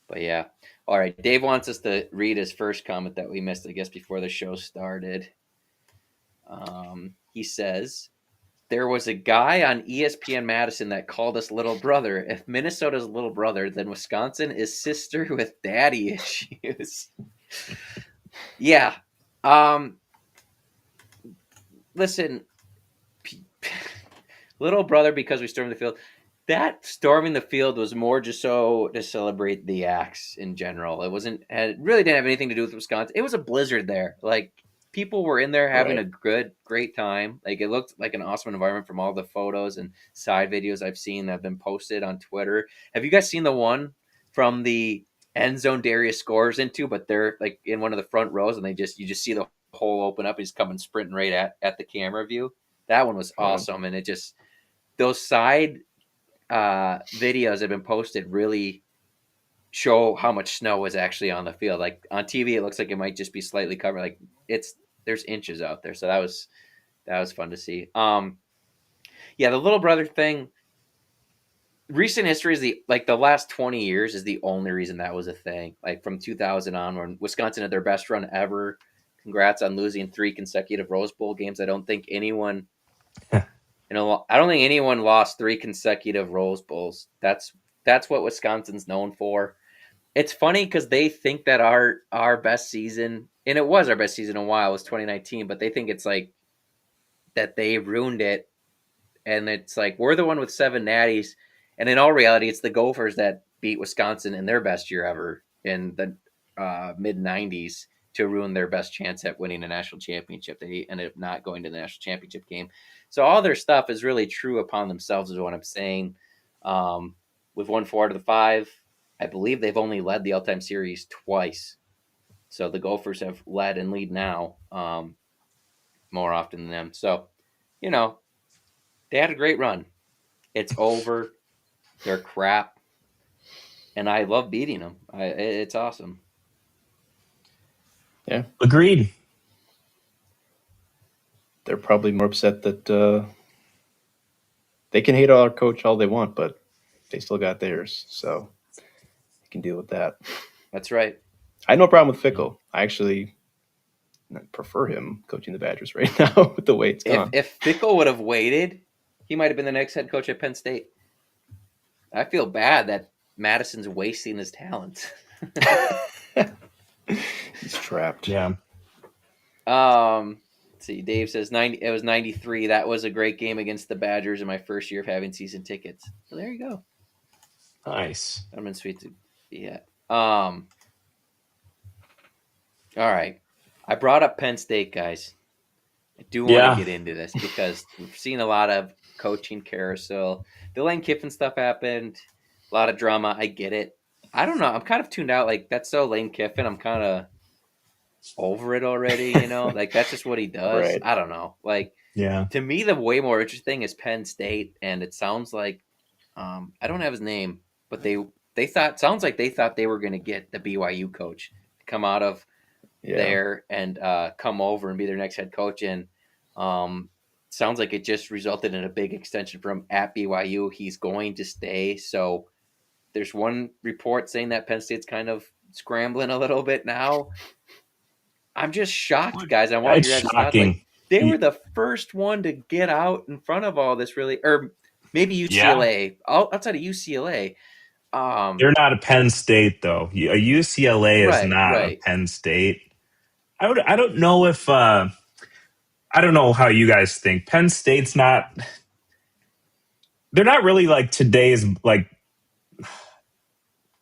but yeah. All right. Dave wants us to read his first comment that we missed, I guess, before the show started. He says, there was a guy on ESPN Madison that called us little brother. If Minnesota's little brother, then Wisconsin is sister with daddy issues. Yeah. Listen, little brother because we stormed the field. That storming the field was more just so to celebrate the acts in general. It really didn't have anything to do with Wisconsin. It was a blizzard there. Like, people were in there having a great time. Like, it looked like an awesome environment from all the photos and side videos I've seen that have been posted on Twitter. Have you guys seen the one from the end zone Darius scores into, but they're like in one of the front rows and you just see the hole open up. He's coming sprinting right at the camera view. That one was awesome. And it just, those side videos have been posted really show how much snow was actually on the field. Like, on TV, it looks like it might just be slightly covered. Like, there's inches out there. So that was fun to see. Yeah, the little brother thing, recent history is the last 20 years is the only reason that was a thing. Like, from 2000 on, when Wisconsin had their best run ever. Congrats on losing 3 consecutive Rose Bowl games. I don't think anyone lost 3 consecutive Rose Bowls. That's what Wisconsin's known for. It's funny because they think that our best season, and it was our best season in a while, was 2019, but they think it's like that they ruined it. And it's like, we're the one with 7 natties. And in all reality, it's the Gophers that beat Wisconsin in their best year ever in the mid-90s to ruin their best chance at winning a national championship. They ended up not going to the national championship game. So all their stuff is really true upon themselves, is what I'm saying. We've won 4 out of the 5. I believe they've only led the all-time series twice. So the Gophers have led and lead now more often than them. So, they had a great run. It's over. They're crap. And I love beating them. It's awesome. Yeah. Agreed. They're probably more upset that they can hate our coach all they want, but they still got theirs. So they can deal with that. That's right. I had no problem with Fickle. I actually prefer him coaching the Badgers right now with the way it's gone. If Fickle would have waited, he might have been the next head coach at Penn State. I feel bad that Madison's wasting his talent. He's trapped. Yeah. Let's see. Dave says it was 93. That was a great game against the Badgers in my first year of having season tickets. So there you go. Nice. I'm in sweet to yeah. All right. I brought up Penn State, guys. I do want to get into this because we've seen a lot of coaching carousel. The Lane Kiffin stuff happened. A lot of drama. I get it. I don't know. I'm kind of tuned out. Like, that's so Lane Kiffin. I'm kind of over it already, Like, that's just what he does. Right. I don't know. Like, to me, the way more interesting is Penn State, and it sounds like I don't have his name, but sounds like they thought they were going to get the BYU coach to come out of there and come over and be their next head coach. And sounds like it just resulted in a big extension from at BYU. He's going to stay. So there's one report saying that Penn State's kind of scrambling a little bit now. I'm just shocked, guys. I want your guys' thoughts. Like, they were the first one to get out in front of all this, really, or maybe UCLA. Outside of UCLA. They're not a Penn State, though. A UCLA is not a Penn State. I don't know if I don't know how you guys think. Penn State's not. They're not really like today's like.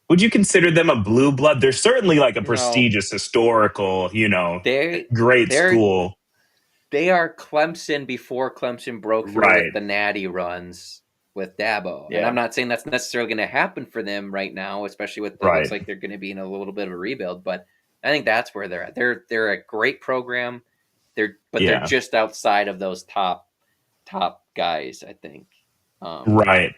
Would you consider them a blue blood? They're certainly like a prestigious, historical, great school. They are Clemson before Clemson broke through with the natty runs with Dabo. Yeah. And I'm not saying that's necessarily going to happen for them right now, especially with looks like they're going to be in a little bit of a rebuild. But I think that's where they're at. They're a great program. They're just outside of those top guys, I think. Right.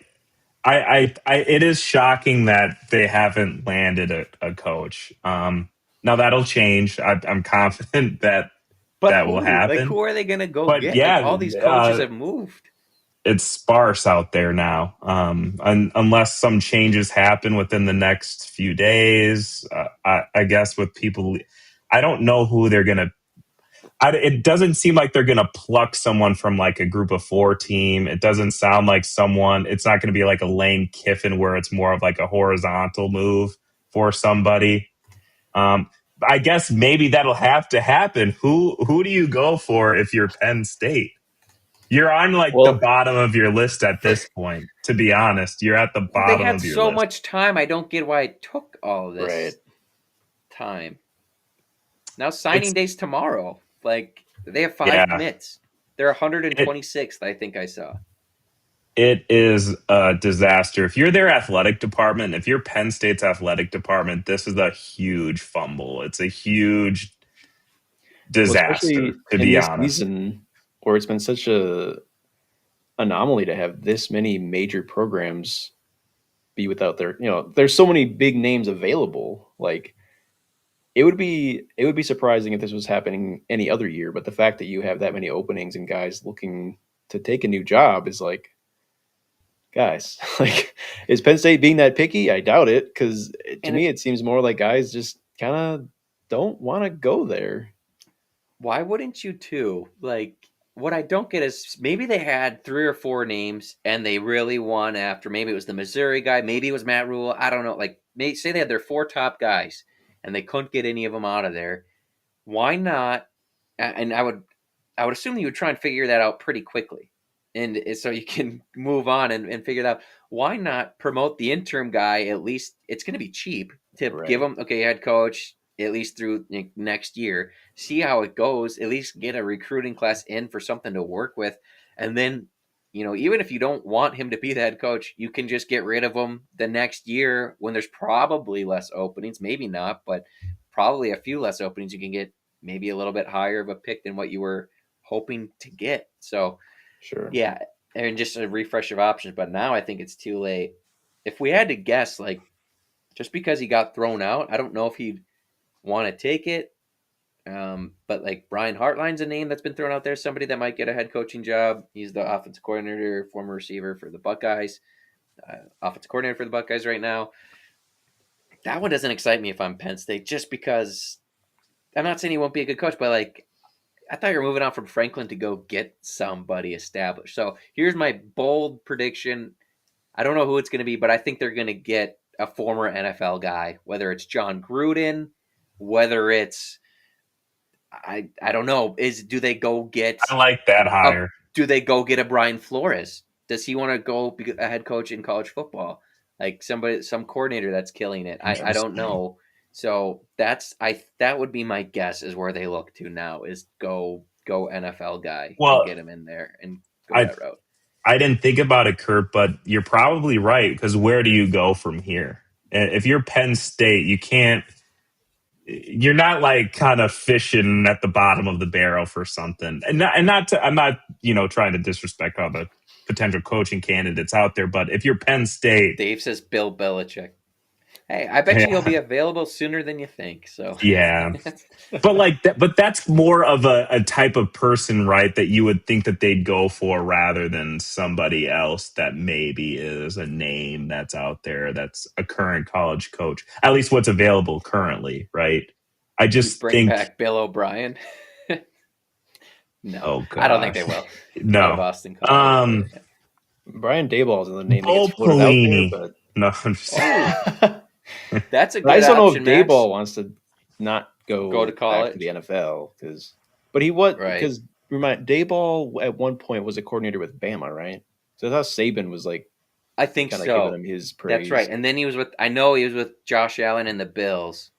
It is shocking that they haven't landed a coach. Now that'll change. I'm confident that will happen. Like, who are they going to go get? Yeah, all these coaches have moved. It's sparse out there now. Unless some changes happen within the next few days, I guess with people, I don't know who they're going to. it doesn't seem like they're going to pluck someone from like a group of 4 team. It doesn't sound like it's not going to be like a Lane Kiffin where it's more of like a horizontal move for somebody. I guess maybe that'll have to happen. Who do you go for if you're Penn State? You're on like the bottom of your list at this point, to be honest. You're at the bottom of your list. They had so much time. I don't get why it took all of this time. Now signing day's tomorrow. Like, they have 5 commits. They're 126th, I think I saw. It is a disaster. If you're their athletic department, if you're Penn State's athletic department, this is a huge fumble. It's a huge disaster, to be honest. Season where it's been such a anomaly to have this many major programs be without their, there's so many big names available. Like, it would be surprising if this was happening any other year, but the fact that you have that many openings and guys looking to take a new job is like, guys, like, is Penn State being that picky? I doubt it, because to me it seems more like guys just kind of don't want to go there. Why wouldn't you too? Like, what I don't get is maybe they had 3 or 4 names and they really won after. Maybe it was the Missouri guy. Maybe it was Matt Rule. I don't know. Like, say they had their 4 top guys and they couldn't get any of them out of there. Why not? And I would assume you would try and figure that out pretty quickly. And so you can move on and figure it out. Why not promote the interim guy? At least it's going to be cheap to give him, head coach, at least through next year. See how it goes. At least get a recruiting class in for something to work with. And then, even if you don't want him to be the head coach, you can just get rid of him the next year when there's probably less openings. Maybe not, but probably a few less openings. You can get maybe a little bit higher of a pick than what you were hoping to get. So, sure. Yeah, and just a refresh of options. But now I think it's too late. If we had to guess, like, just because he got thrown out, I don't know if he'd want to take it. But like Brian Hartline's a name that's been thrown out there, somebody that might get a head coaching job. He's the offensive coordinator, former receiver for the Buckeyes, offensive coordinator for the Buckeyes right now. That one doesn't excite me if I'm Penn State, just because I'm not saying he won't be a good coach, but like, I thought you were moving on from Franklin to go get somebody established. So here's my bold prediction. I don't know who it's going to be, but I think they're going to get a former NFL guy, whether it's John Gruden, whether it's, I don't know. Do they go get? I like that hire. Do they go get a Brian Flores? Does he want to go be a head coach in college football? Like some coordinator that's killing it. I don't know. So that would be my guess, is where they look to now, is go NFL guy and get him in there and go that route. I didn't think about it, Kurt, but you're probably right, because where do you go from here? If you're Penn State, you're not like kind of fishing at the bottom of the barrel for something. I'm not trying to disrespect all the potential coaching candidates out there, but if you're Penn State, Dave says Bill Belichick. Hey, I bet you he'll be available sooner than you think. So yeah, but that's more of a type of person, right, that you would think that they'd go for rather than somebody else that maybe is a name that's out there that's a current college coach. At least what's available currently, right? I just bring back Bill O'Brien. No, I don't think they will. No, Boston. Brian Daboll's in the name. Oh, Pelini. But no, I'm just that's a good I just don't know if option, Daboll wants to not go to college, back to the NFL, but he was, because Daboll at one point was a coordinator with Bama, right? So I thought Saban was like, I think so, giving him his praise. That's right. And then he was with Josh Allen and the Bills.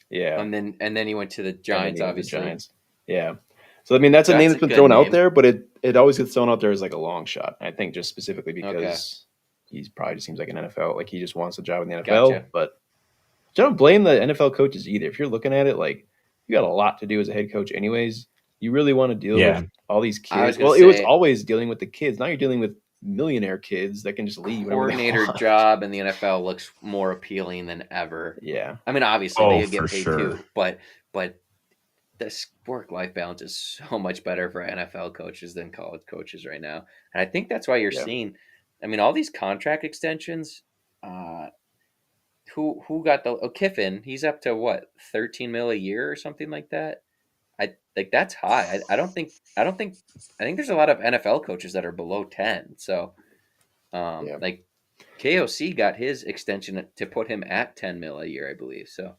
Yeah, and then he went to the Giants, obviously. The Giants. Yeah. So I mean, that's a name that's been thrown out there, but it always gets thrown out there as like a long shot. I think just specifically because he probably just seems like an NFL, like he just wants a job in the NFL. Gotcha. But I don't blame the NFL coaches either. If you're looking at it, like, you got a lot to do as a head coach anyways. You really want to deal with all these kids. It was always dealing with the kids. Now you're dealing with millionaire kids that can just leave. Coordinator job in the NFL looks more appealing than ever. Yeah. I mean, obviously they get paid too, but this work-life balance is so much better for NFL coaches than college coaches right now. And I think that's why you're seeing, I mean, all these contract extensions, who got Kiffin, he's up to what, $13 million a year or something like that? that's high. I think there's a lot of NFL coaches that are below 10. So, like KOC got his extension to put him at 10 mil a year, I believe. So,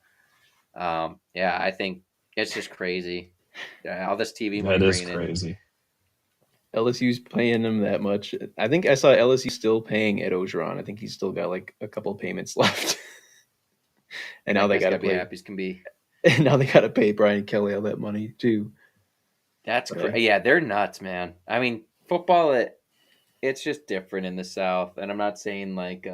I think it's just crazy. All this TV money That is bringing crazy. LSU's paying him that much. I think I saw LSU still paying Ed Ogeron. I think he's still got like a couple of payments left. And now they got to be happy as can be. And now they got to pay Brian Kelly all that money too. That's crazy. Yeah, they're nuts, man. I mean, football, it's just different in the South, and I'm not saying like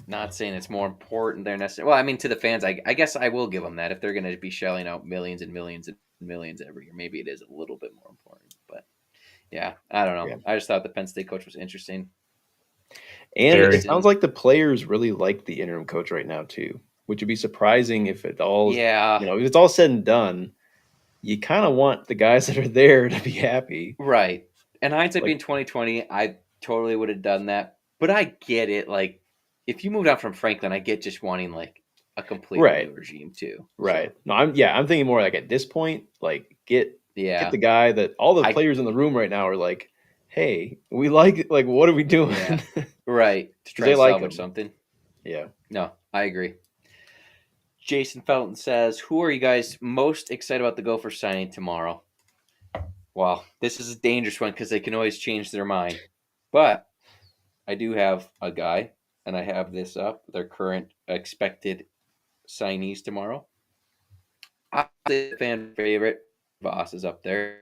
not saying it's more important there necessarily. Well, I mean, to the fans, I guess I will give them that. If they're going to be shelling out millions and millions and millions every year, maybe it is a little bit more important. But yeah, I don't know. Yeah. I just thought the Penn State coach was interesting. And it sounds like the players really like the interim coach right now too, which would be surprising if it all, if it's all said and done. You kind of want the guys that are there to be happy, right? And hindsight being 2020, I totally would have done that. But I get it. Like, if you moved on from Franklin, I get just wanting like a completely new regime too. Right. So. No, I'm thinking more like at this point, like get the guy that all the players in the room right now are like, hey, we like what are we doing? Yeah. Right. To try to salvage something. Yeah. No, I agree. Jason Felton says, who are you guys most excited about the Gophers signing tomorrow? Well, this is a dangerous one because they can always change their mind. But I do have a guy, and I have this up, their current expected signees tomorrow. The fan favorite, Voss is up there.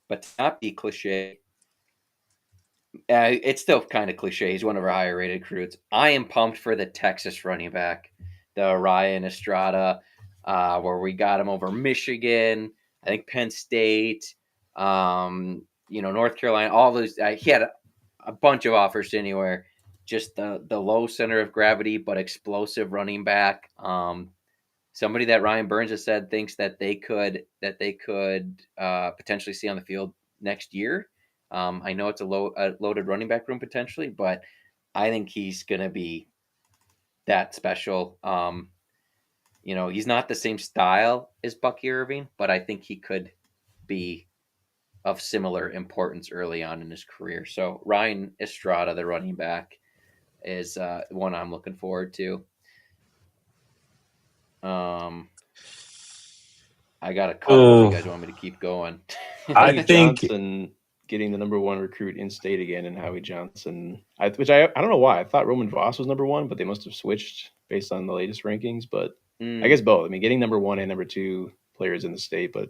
But to not be cliche, it's still kind of cliche. He's one of our higher rated recruits. I am pumped for the Texas running back, the Ryan Estrada, where we got him over Michigan, I think Penn State, North Carolina, all those. He had a bunch of offers anywhere. Just the low center of gravity, but explosive running back. Somebody that Ryan Burns has said thinks that they could potentially see on the field next year. I know it's a loaded running back room potentially, but I think he's going to be that special. He's not the same style as Bucky Irving, but I think he could be of similar importance early on in his career. So Ryan Estrada, the running back, is one I'm looking forward to. I got a couple if you guys want me to keep going. I think Johnson getting the number one recruit in state again, and Howie Johnson, which I don't know why. I thought Roman Voss was number one, but they must have switched based on the latest rankings. But I guess both. I mean, getting number one and number two players in the state, but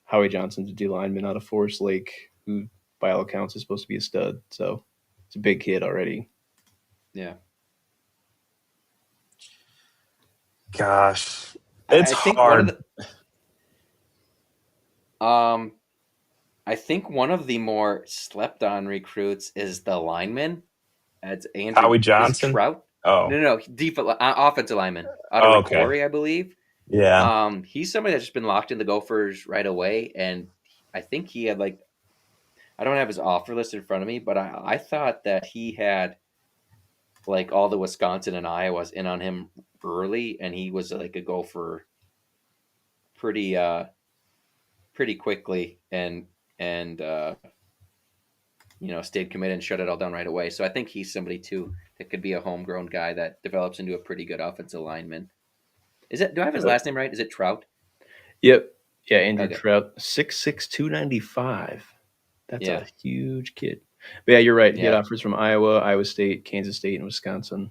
Howie Johnson's a D lineman out of Forest Lake, who by all accounts is supposed to be a stud. So it's a big kid already. Yeah. Gosh, it's hard. I think one of the more slept on recruits is the lineman. It's Andrew Howie Johnson. Trout. Oh no, offensive lineman out of Corey, I believe. Yeah. He's somebody that's just been locked in the Gophers right away, and I think he had I don't have his offer list in front of me, but I thought that he had all the Wisconsin and Iowas in on him early, and he was a Gopher pretty quickly and stayed committed and shut it all down right away. So I think he's somebody too that could be a homegrown guy that develops into a pretty good offensive lineman. Do I have his last name right? Is it Trout? Yep. Yeah, Andrew Trout, 6'6", 295. That's a huge kid. But yeah, you're right. He had offers from Iowa, Iowa State, Kansas State, and Wisconsin.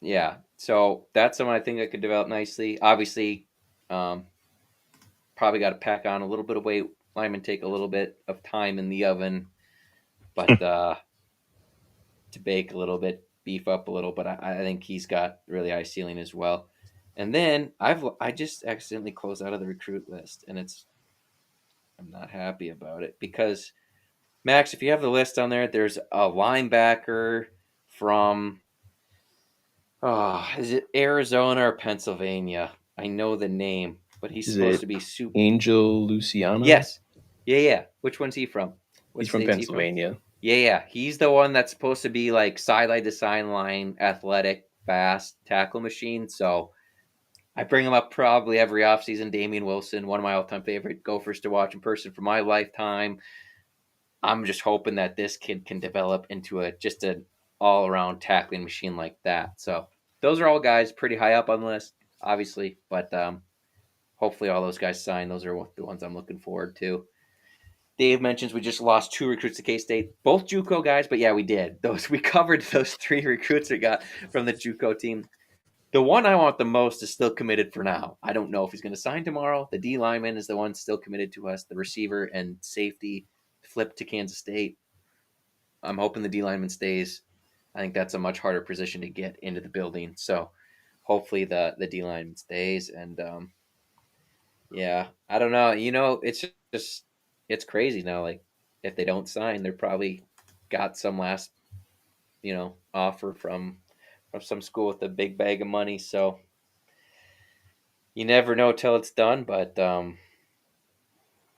Yeah. So that's someone I think that could develop nicely. Obviously, probably got to pack on a little bit of weight. Linemen take a little bit of time in the oven, but to bake a little bit, beef up a little. But I think he's got really high ceiling as well. And then I just accidentally closed out of the recruit list, and I'm not happy about it because Max, if you have the list on there, there's a linebacker from is it Arizona or Pennsylvania? I know the name, but he's supposed to be super. Angel Luciano? Yes. Yeah. Which one's he from? He's from Pennsylvania. Yeah. He's the one that's supposed to be sideline to sideline, athletic, fast tackle machine. So I bring him up probably every offseason. Damian Wilson, one of my all-time favorite Gophers to watch in person for my lifetime. I'm just hoping that this kid can develop into just an all-around tackling machine like that. So those are all guys pretty high up on the list, obviously, but hopefully all those guys sign. Those are the ones I'm looking forward to. Dave mentions we just lost 2 recruits to K-State, both JUCO guys, but yeah, we did. We covered those 3 recruits we got from the JUCO team. The one I want the most is still committed for now. I don't know if he's going to sign tomorrow. The D lineman is the one still committed to us. The receiver and safety flipped to Kansas State. I'm hoping the D lineman stays. I think that's a much harder position to get into the building. So hopefully the D lineman stays. And yeah, I don't know. It's crazy now. Like if they don't sign, they're probably got some last, offer from some school with a big bag of money. So you never know till it's done, but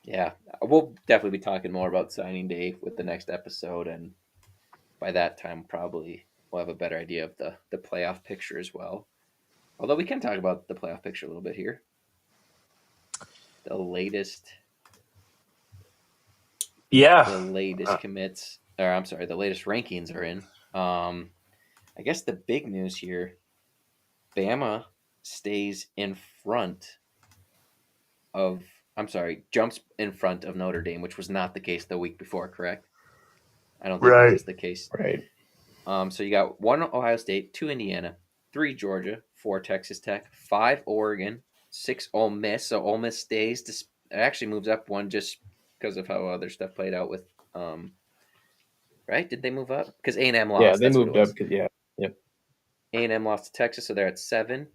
yeah, we'll definitely be talking more about signing day with the next episode, and by that time probably we'll have a better idea of the playoff picture as well. Although we can talk about the playoff picture a little bit here. The latest commits, or I'm sorry, the latest rankings are in. I guess the big news here, Bama stays in front of, jumps in front of Notre Dame, which was not the case the week before, correct? I don't think that was the case. Right. So you got 1 Ohio State, 2 Indiana, 3 Georgia, 4 Texas Tech, 5 Oregon, 6 Ole Miss. So Ole Miss stays. It actually moves up 1 just because of how other stuff played out with, right? Did they move up? Because A&M lost. Yeah, they moved up. Yep. A&M lost to Texas, so they're at 7.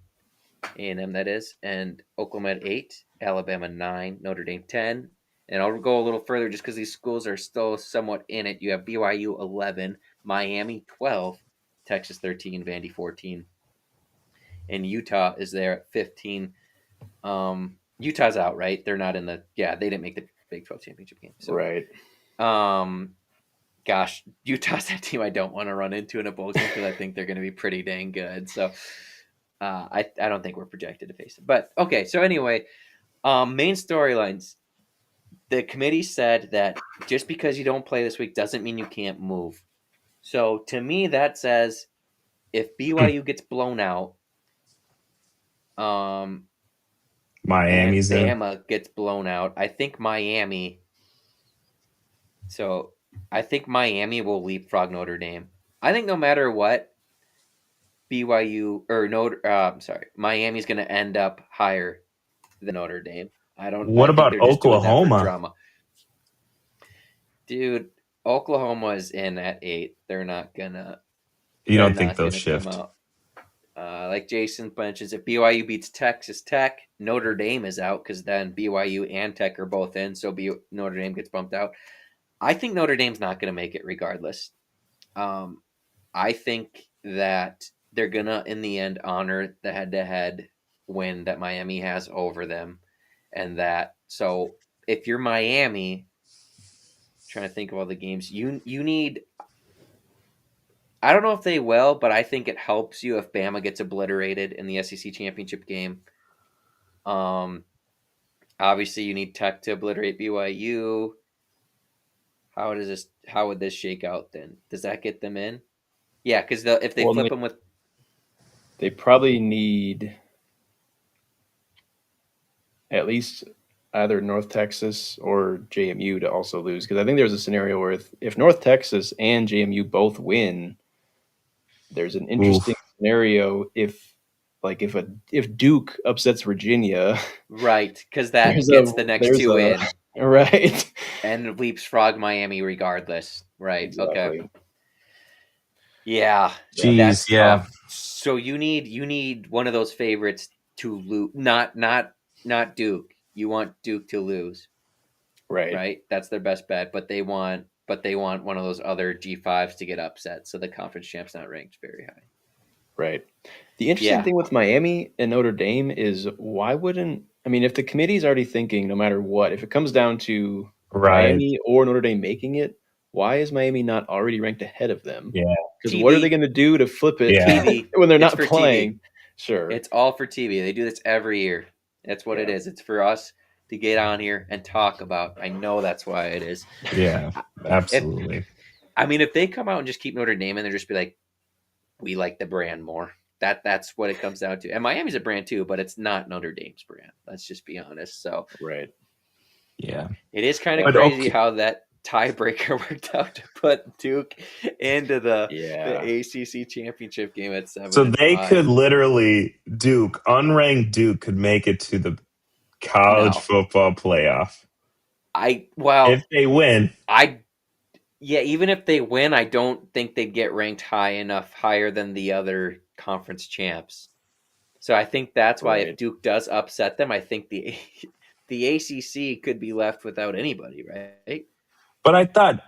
A&M, that is. And Oklahoma at 8, Alabama 9, Notre Dame 10. And I'll go a little further just because these schools are still somewhat in it. You have BYU 11, Miami 12, Texas 13, Vandy 14. And Utah is there at 15. Utah's out, right? They're not in they didn't make the Big 12 championship game. So, right. Gosh, Utah's that team I don't want to run into in a bowl game because I think they're going to be pretty dang good. So I don't think we're projected to face them. But okay, so anyway, main storylines. The committee said that just because you don't play this week doesn't mean you can't move. So to me, that says if BYU gets blown out, Miami's and Bama gets blown out, I think Miami will leapfrog Notre Dame. I think no matter what, Miami's going to end up higher than Notre Dame. What about Oklahoma? Dude, Oklahoma is in at 8. They're not gonna. You don't think they'll shift? Like Jason mentions, if BYU beats Texas Tech, Notre Dame is out because then BYU and Tech are both in, so Notre Dame gets bumped out. I think Notre Dame's not going to make it regardless. I think that they're going to, in the end, honor the head-to-head win that Miami has over them. So if you're Miami, trying to think of all the games, you need, I don't know if they will, but I think it helps you if Bama gets obliterated in the SEC championship game. Obviously, you need Tech to obliterate BYU. How would this shake out then? Does that get them in? Yeah, because if they flip them with... They probably need at least either North Texas or JMU to also lose. Because I think there's a scenario where if North Texas and JMU both win, there's an interesting scenario if Duke upsets Virginia. Right, because that gets the next 2 in. Right. And leapfrog Miami regardless. Right, exactly. Okay. Yeah. Jeez, yeah. Tough. So you need one of those favorites to lose. Not Duke. You want Duke to lose. Right? That's their best bet, but they want one of those other G5s to get upset, so the conference champ's not ranked very high. Right. The interesting thing with Miami and Notre Dame is if the committee's already thinking no matter what, if it comes down to Miami or Notre Dame making it, why is Miami not already ranked ahead of them? Yeah. Because what are they going to do to flip it when they're not playing? TV. Sure. It's all for TV. They do this every year. That's what it is. It's for us to get on here and talk about. I know that's why it is. Yeah, absolutely. If they come out and just keep Notre Dame and they're just be like, we like the brand more. That's what it comes down to. And Miami's a brand too, but it's not Notre Dame's brand. Let's just be honest. So right. Yeah. It is kind of crazy how that tiebreaker worked out to put Duke into the ACC championship game at 7. So they could literally unranked Duke could make it to the college football playoff. If they win, even if they win, I don't think they'd get ranked higher than the other conference champs. So I think that's why if Duke does upset them, I think the ACC could be left without anybody, right? But I thought,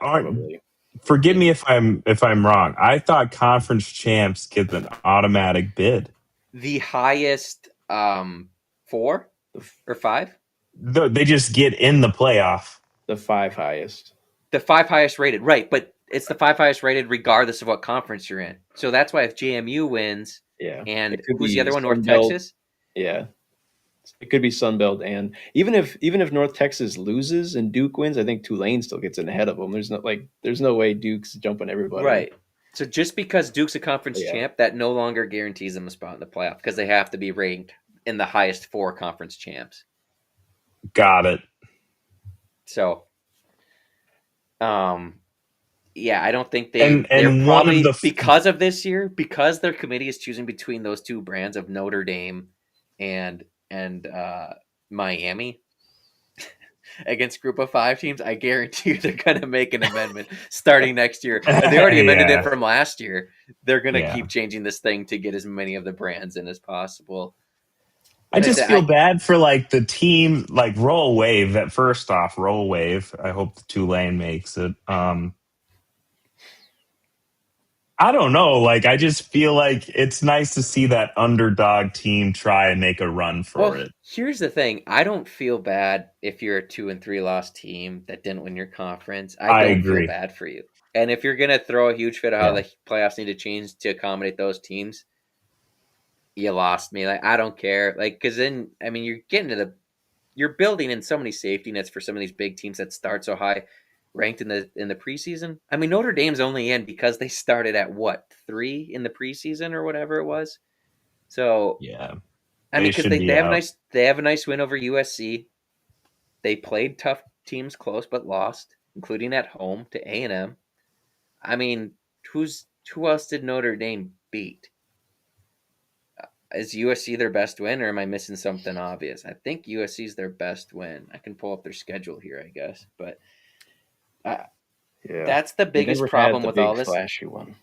forgive me if I'm wrong. I thought conference champs get an automatic bid. The highest 4 or 5? They just get in the playoff. The 5 highest. The 5 highest rated, right? But it's the 5 highest rated regardless of what conference you're in. So that's why if JMU wins, and who's the other one? North Texas. Yeah. It could be Sunbelt, and even if North Texas loses and Duke wins, I think Tulane still gets in ahead of them. There's no way Duke's jumping everybody. Right. So just because Duke's a conference champ, that no longer guarantees them a spot in the playoff because they have to be ranked in the highest 4 conference champs. Got it. So, I don't think they're probably because of this year, because their committee is choosing between those two brands of Notre Dame and Miami against Group of 5 teams. I guarantee you they're going to make an amendment starting next year. And they already amended it from last year. They're going to keep changing this thing to get as many of the brands in as possible. I just feel bad for the team, Roll Wave. That first off, Roll Wave. I hope the Tulane makes it. I don't know. I just feel like it's nice to see that underdog team try and make a run for it. Here's the thing. I don't feel bad if you're a 2-3 loss team that didn't win your conference. I don't feel bad for you. And if you're going to throw a huge fit of how the playoffs need to change to accommodate those teams, you lost me. I don't care. Because then, you're getting you're building in so many safety nets for some of these big teams that start so high ranked in the preseason. Notre Dame's only in because they started at 3 in the preseason or whatever it was. So because they have a nice win over USC. They played tough teams close but lost, including at home to A&M. Who else did Notre Dame beat? Is USC their best win, or am I missing something obvious? I think USC is their best win. I can pull up their schedule here, I guess, but. That's the biggest problem with all this. Flashy one.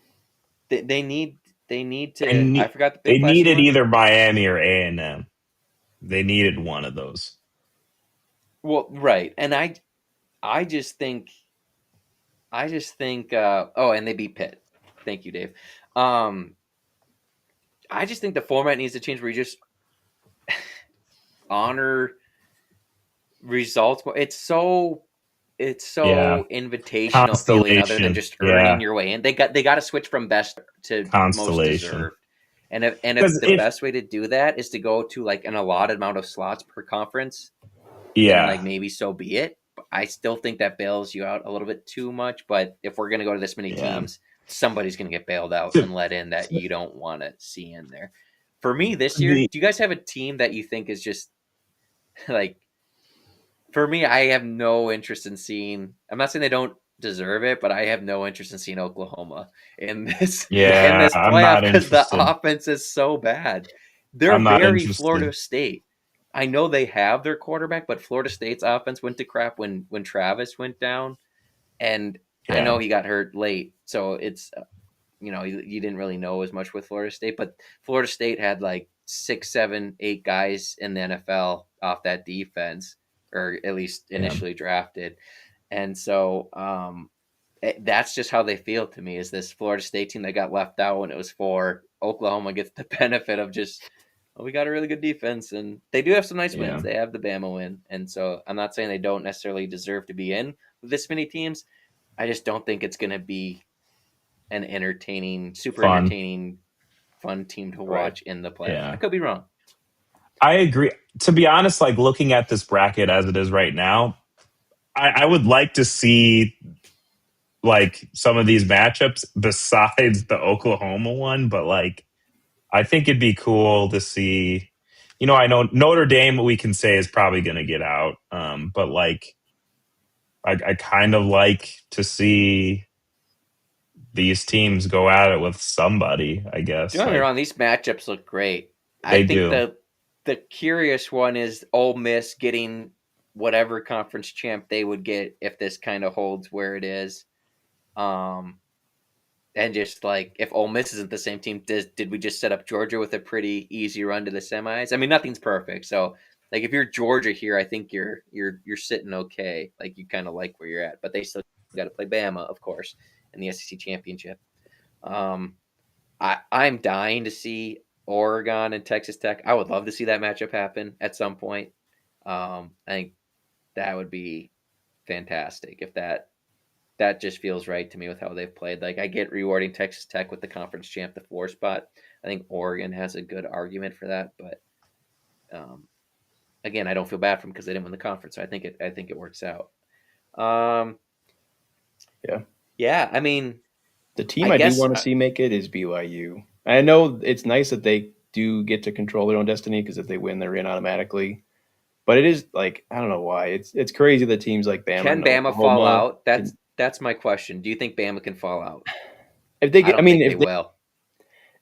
They need to. I forgot they needed either Miami or A&M. They needed one of those. Well, right, and I just think. And they beat Pitt. Thank you, Dave. I just think the format needs to change where you just honor results more. It's so invitational feeling other than just earning your way in. They got to switch from best to most deserved. And if the best way to do that is to go to an allotted amount of slots per conference, then maybe so be it. I still think that bails you out a little bit too much. But if we're going to go to this many teams, somebody's going to get bailed out and let in that you don't want to see in there. For me this year, do you guys have a team that you think is just for me, I have no interest in seeing. I'm not saying they don't deserve it, but I have no interest in seeing Oklahoma in this playoff because the offense is so bad. They're very Florida State. I know they have their quarterback, but Florida State's offense went to crap when Travis went down, and I know he got hurt late, so it's you didn't really know as much with Florida State, but Florida State had 6, 7, 8 guys in the NFL off that defense. Or at least initially drafted. And so that's just how they feel to me, is this Florida State team that got left out when it was for Oklahoma gets the benefit of just, we got a really good defense. And they do have some nice wins. They have the Bama win. And so I'm not saying they don't necessarily deserve to be in with this many teams. I just don't think it's going to be an entertaining fun team to watch in the playoffs. Yeah. I could be wrong. I agree. To be honest, like looking at this bracket as it is right now, I would like to see like some of these matchups besides the Oklahoma one, but like I think it'd be cool to see. I know Notre Dame we can say is probably going to get out, but like I kind of like to see these teams go at it with somebody. I guess. Don't get me wrong; these matchups look great. They I think do. the curious one is Ole Miss getting whatever conference champ they would get if this kind of holds where it is. And just like if Ole Miss isn't the same team, did we just set up Georgia with a pretty easy run to the semis? I mean, nothing's perfect, so like if you're Georgia here, I think you're sitting okay. Like you kind of like where you're at, but they still got to play Bama, of course, in the SEC championship. I'm dying to see Oregon and Texas Tech. I would love to see that matchup happen at some point. I think that would be fantastic if that just feels right to me with how they've played. Like I get rewarding Texas Tech with the conference champ, the 4 spot. I think Oregon has a good argument for that, but again, I don't feel bad for them because they didn't win the conference. So I think it works out. Yeah. I mean, the team I do want to see make it is BYU. I know it's nice that they do get to control their own destiny because if they win, they're in automatically. But it is like I don't know why it's crazy that teams like Bama can Bama fall out. That's my question. Do you think Bama can fall out? If they get, will.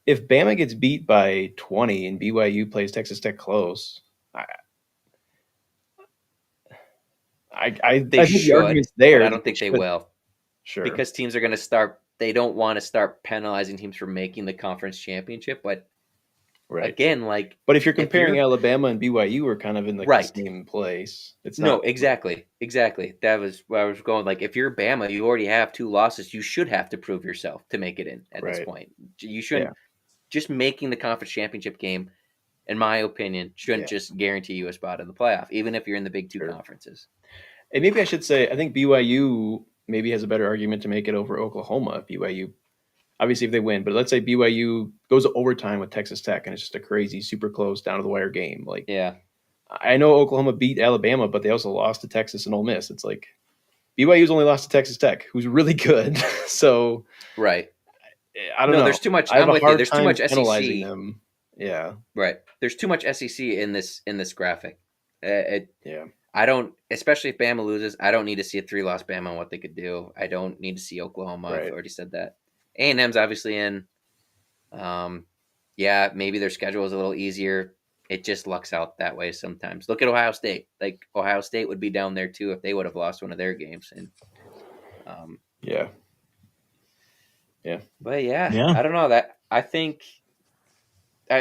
If Bama gets beat by 20 and BYU plays Texas Tech close, I think the argument's there. But I don't think they will. Sure. Because teams are going to start. They don't want to start penalizing teams for making the conference championship, but again, like. But if you're comparing Alabama and BYU, we're kind of in the same place. It's not, exactly. That was where I was going. Like, if you're Bama, you already have 2 losses. You should have to prove yourself to make it in at this point. You shouldn't just making the conference championship game. In my opinion, shouldn't just guarantee you a spot in the playoff, even if you're in the Big 2 conferences. And maybe I should say, I think BYU maybe has a better argument to make it over Oklahoma if BYU, obviously if they win, but let's say BYU goes to overtime with Texas Tech and it's just a crazy, super close, down to the wire game. Like, I know Oklahoma beat Alabama, but they also lost to Texas and Ole Miss. It's like BYU's only lost to Texas Tech, who's really good. So, I don't know. There's too much. I'm with you. There's too much SEC. Them. Yeah. Right. There's too much SEC in this graphic. I don't, especially if Bama loses, I don't need to see a 3-loss Bama on what they could do. I don't need to see Oklahoma. I've already said that. A&M's obviously in. Maybe their schedule is a little easier. It just lucks out that way sometimes. Look at Ohio State. Like Ohio State would be down there too if they would have lost one of their games. And But I don't know that. I think.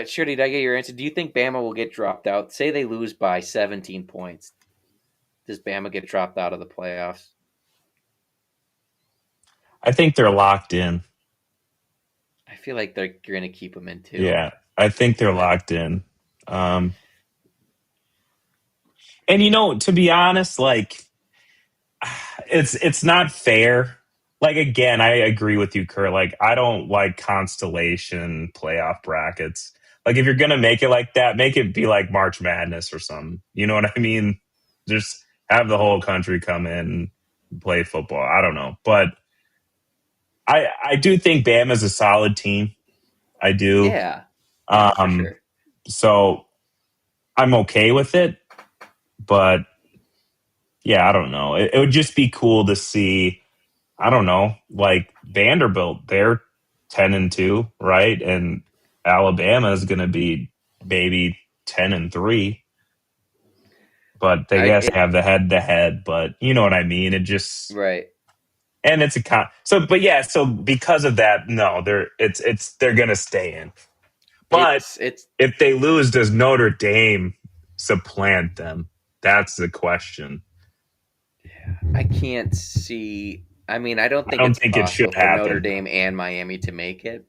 Shirley, did I get your answer? Do you think Bama will get dropped out? Say they lose by 17 points. Does Bama get dropped out of the playoffs? I think they're locked in. I feel like you're going to keep them in too. Yeah, I think they're locked in. And to be honest, like it's not fair. Like again, I agree with you, Kurt. Like I don't like constellation playoff brackets. Like if you're gonna make it like that, make it be like March Madness or something. You know what I mean? Just have the whole country come in and play football. I don't know, but I do think Bama's a solid team. I do. Yeah. For sure. So I'm okay with it, but I don't know. It would just be cool to see. I don't know, like Vanderbilt, they're 10-2, right? And Alabama is going to be maybe 10-3, but they have the head-to-head. But you know what I mean? It just and it's so because of that, no, they're going to stay in. But if they lose, does Notre Dame supplant them? That's the question. Yeah, I can't see. I mean, I don't think it should happen for Notre Dame and Miami to make it.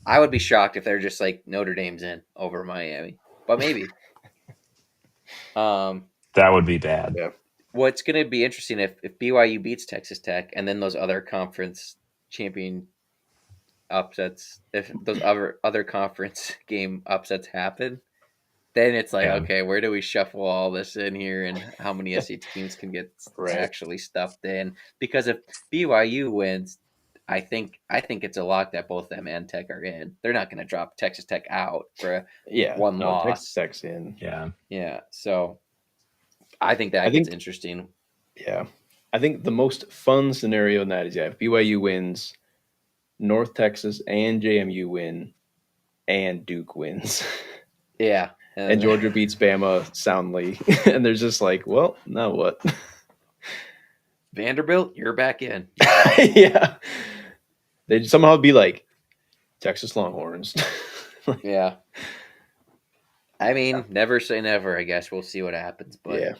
I would be shocked if they're just like Notre Dame's in over Miami, but maybe. That would be bad. Yeah. What's going to be interesting if BYU beats Texas Tech and then those other conference champion upsets, if those other conference game upsets happen, then it's like, okay, where do we shuffle all this in here, and how many SC teams can get actually stuffed in? Because if BYU wins, I think it's a lock that both them and Tech are in. They're not going to drop Texas Tech out for one loss. Texas Tech's in. Yeah. So I think gets interesting. Yeah. I think the most fun scenario in that is if BYU wins, North Texas and JMU win, and Duke wins. Yeah. And Georgia beats Bama soundly. And there's just like, well, now what? Vanderbilt, you're back in. Yeah. They'd somehow be like, Texas Longhorns. Yeah. I mean, never say never, I guess. We'll see what happens. But yeah.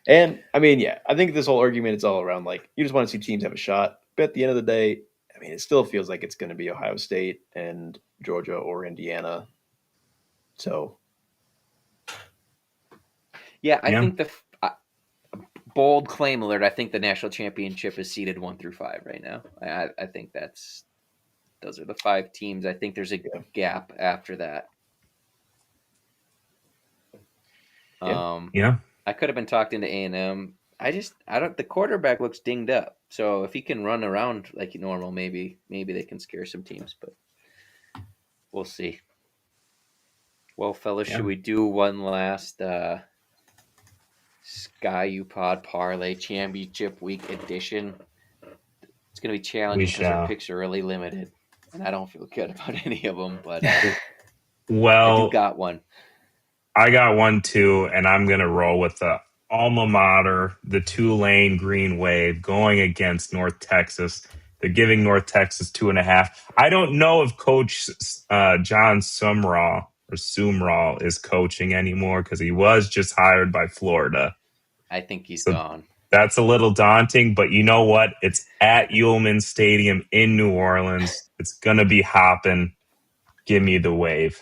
And, I mean, I think this whole argument is all around, like, you just want to see teams have a shot. But at the end of the day, I mean, it still feels like it's going to be Ohio State and Georgia or Indiana. So. Yeah, I think the bold claim alert. I think the national championship is seeded 1 through 5 right now. I think those are the 5 teams. I think there's a gap after that. I could have been talked into A&M. The quarterback looks dinged up. So if he can run around like normal, maybe they can scare some teams. But we'll see. Well, fellas, should we do one last? Sky U-Pod Parlay Championship Week edition. It's going to be challenging because our picks are really limited, and I don't feel good about any of them. But well, I do got one. I got one too, and I'm going to roll with the alma mater, the Tulane Green Wave, going against North Texas. They're giving North Texas 2.5. I don't know if Coach John Sumrall is coaching anymore because he was just hired by Florida. I think he's gone. That's a little daunting, but you know what? It's at Ullman Stadium in New Orleans. It's going to be hopping. Give me the Wave.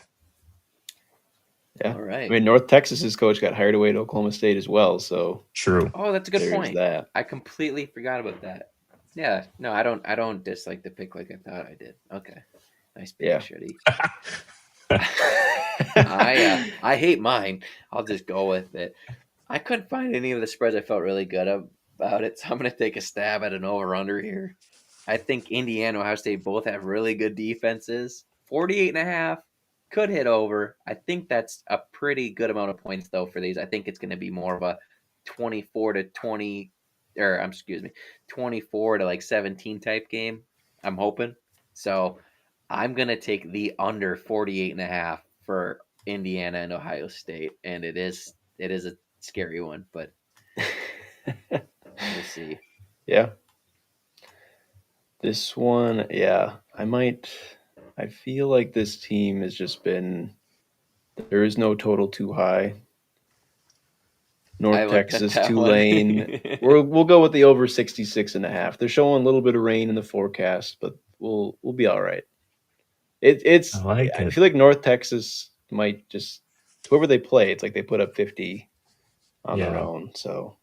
Yeah. All right. I mean, North Texas's coach got hired away to Oklahoma State as well, so. True. Oh, that's a good point. That. I completely forgot about that. Yeah. No, I don't dislike the pick like I thought I did. Okay. Nice pick, Shitty. I hate mine. I'll just go with it. I couldn't find any of the spreads I felt really good about it, so I'm going to take a stab at an over-under here. I think Indiana and Ohio State both have really good defenses. 48.5 could hit over. I think that's a pretty good amount of points, though, for these. I think it's going to be more of a 24 to 17 type game, I'm hoping. So I'm going to take the under 48.5 for Indiana and Ohio State, and it is a scary one, but we'll see. Yeah. This one, I feel like this team has just been, there is no total too high. North Texas, Tulane. We'll go with the over 66.5. They're showing a little bit of rain in the forecast, but we'll be all right. I feel like North Texas might just, whoever they play, it's like they put up 50 on their own. So,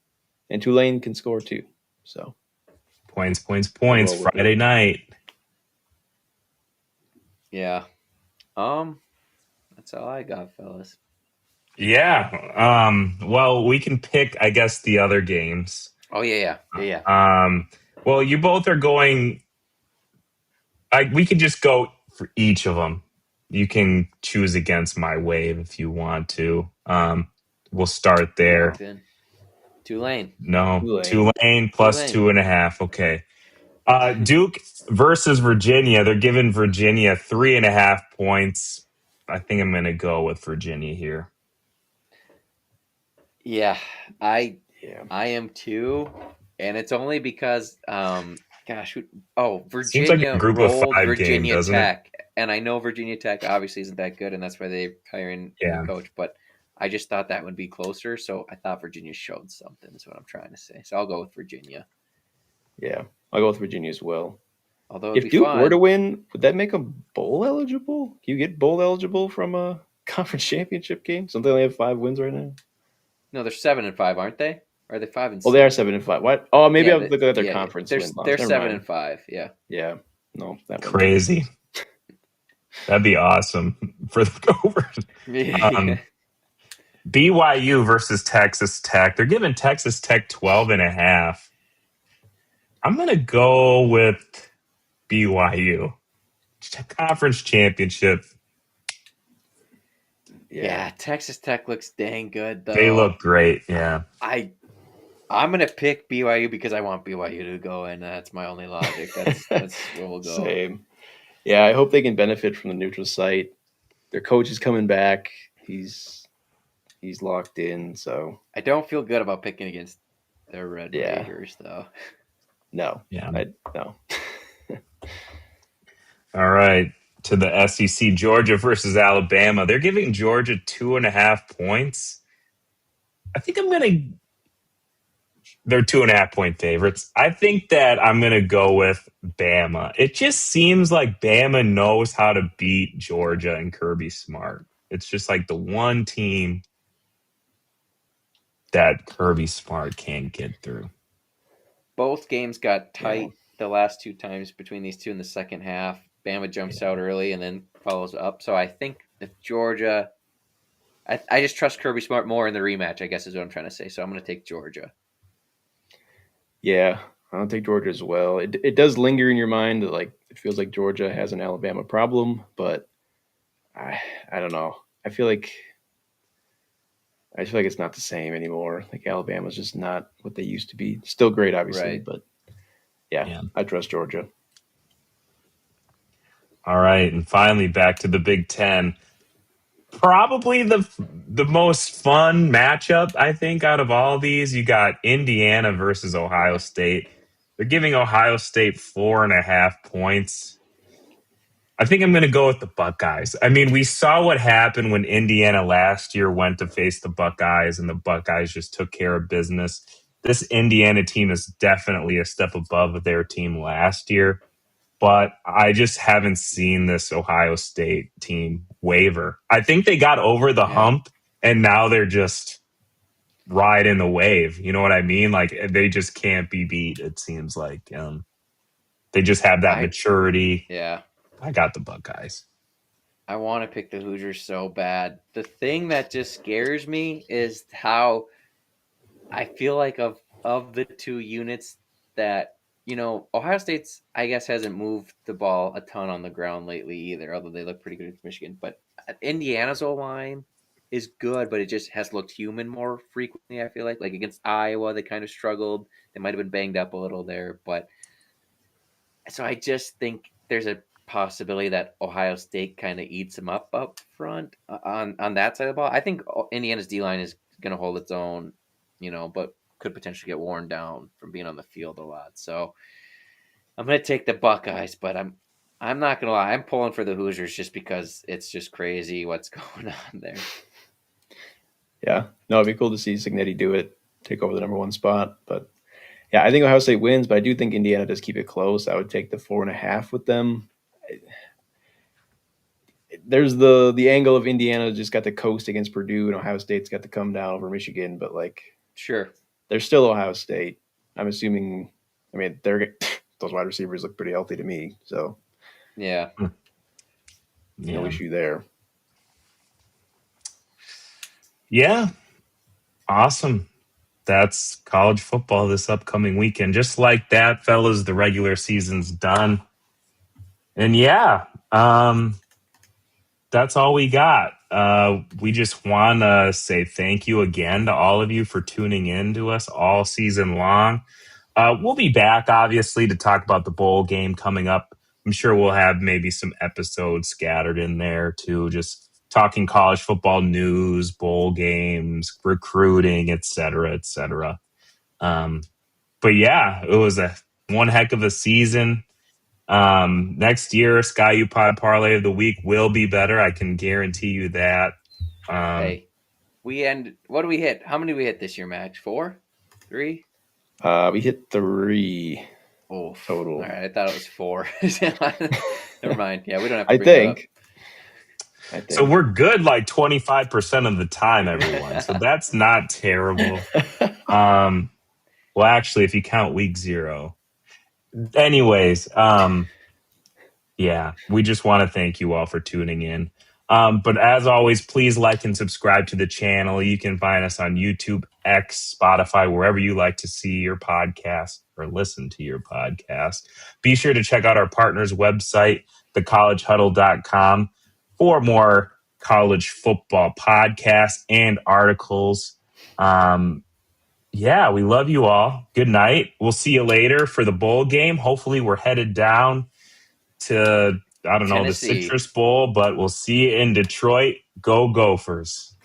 and Tulane can score too. So, points. Friday night. Yeah. That's all I got, fellas. Yeah. Well, we can pick, I guess, the other games. Oh yeah. Well, you both are going. We could just go for each of them. You can choose against my Wave if you want to. We'll start there. Tulane. No, Tulane plus 2.5. Okay. Duke versus Virginia. They're giving Virginia 3.5 points. I think I'm going to go with Virginia here. Yeah, I am too, and it's only because Virginia seems like a group of 5 Virginia game, Tech, and I know Virginia Tech obviously isn't that good, and that's why they're hiring a coach. But I just thought that would be closer, so I thought Virginia showed something. Is what I'm trying to say. So I'll go with Virginia. Yeah, I'll go with Virginia as well. Although if Duke were to win, would that make them bowl eligible? Can you get bowl eligible from a conference championship game? Don't they only have 5 wins right now? No, they're 7-5, aren't they? Or are they 5-6? Oh, they are 7-5. What? Oh, maybe I'm looking at their conference. They're 7-5. Yeah. Yeah. No, that one. Crazy. That'd be awesome for the Gophers. BYU versus Texas Tech. They're giving Texas Tech 12.5. I'm going to go with BYU. Conference championship. Yeah, Texas Tech looks dang good, though. They look great, yeah. I'm going to pick BYU because I want BYU to go, and that's my only logic. That's where we'll go. Same. Yeah, I hope they can benefit from the neutral site. Their coach is coming back. He's locked in, so I don't feel good about picking against the Red Raiders, though. No. Yeah. No. All right. To the SEC, Georgia versus Alabama. They're giving Georgia 2.5 points. I think they're 2.5 point favorites. I think that I'm going to go with Bama. It just seems like Bama knows how to beat Georgia and Kirby Smart. It's just like the one team that Kirby Smart can't get through. Both games got tight the last two times between these two in the second half. Bama jumps out early and then follows up. So I think if Georgia, I just trust Kirby Smart more in the rematch, I guess is what I'm trying to say. So I'm going to take Georgia. Yeah, I'll take Georgia as well. It does linger in your mind that like it feels like Georgia has an Alabama problem, but I don't know. I feel like it's not the same anymore. Like Alabama's just not what they used to be. Still great, obviously, but yeah, I trust Georgia. All right, and finally back to the Big Ten. Probably the most fun matchup, I think, out of all these. You got Indiana versus Ohio State. They're giving Ohio State 4.5 points. I think I'm going to go with the Buckeyes. I mean, we saw what happened when Indiana last year went to face the Buckeyes, and the Buckeyes just took care of business. This Indiana team is definitely a step above their team last year. But I just haven't seen this Ohio State team waver. I think they got over the hump, and now they're just riding the wave. You know what I mean? Like, they just can't be beat, it seems like. They just have that maturity. Yeah. I got the Buckeyes. I want to pick the Hoosiers so bad. The thing that just scares me is how I feel like of the two units that, you know, Ohio State's, I guess, hasn't moved the ball a ton on the ground lately either, although they look pretty good against Michigan. But Indiana's O-line is good, but it just has looked human more frequently, I feel like. Like against Iowa, they kind of struggled. They might have been banged up a little there. But so I just think there's a possibility that Ohio State kind of eats them up front on that side of the ball. I think Indiana's D-line is going to hold its own, you know, but could potentially get worn down from being on the field a lot. So I'm going to take the Buckeyes, but I'm not going to lie. I'm pulling for the Hoosiers just because it's just crazy what's going on there. Yeah. No, it'd be cool to see Cignetti do it, take over the number one spot. But yeah, I think Ohio State wins, but I do think Indiana does keep it close. I would take the 4.5 with them. There's the angle of Indiana just got to coast against Purdue, and Ohio State's got to come down over Michigan, but like, sure, they're still Ohio State. I'm assuming. I mean, those wide receivers look pretty healthy to me, so yeah, no issue there. Yeah, awesome. That's college football this upcoming weekend. Just like that, fellas, the regular season's done, and that's all we got. We just want to say thank you again to all of you for tuning in to us all season long. We'll be back, obviously, to talk about the bowl game coming up. I'm sure we'll have maybe some episodes scattered in there, too, just talking college football news, bowl games, recruiting, et cetera, et cetera. But yeah, it was one heck of a season. Next year, Sky U Pod Parlay of the Week will be better. I can guarantee you that. Hey, what do we hit? How many did we hit this year, Max? 4? 3? We hit 3 total. All right, I thought it was 4. Never mind. Yeah, we don't have to I think. So we're good like 25% of the time, everyone. So that's not terrible. Well, actually, if you count week 0. Anyways, Yeah, we just want to thank you all for tuning in. But as always, please like and subscribe to the channel. You can find us on YouTube, X, Spotify, wherever you like to see your podcast or listen to your podcast. Be sure to check out our partner's website, thecollegehuddle.com, for more college football podcasts and articles. Yeah, we love you all. Good night. We'll see you later for the bowl game. Hopefully we're headed down to, I don't know, the Tennessee. Citrus Bowl, but we'll see you in Detroit. Go Gophers.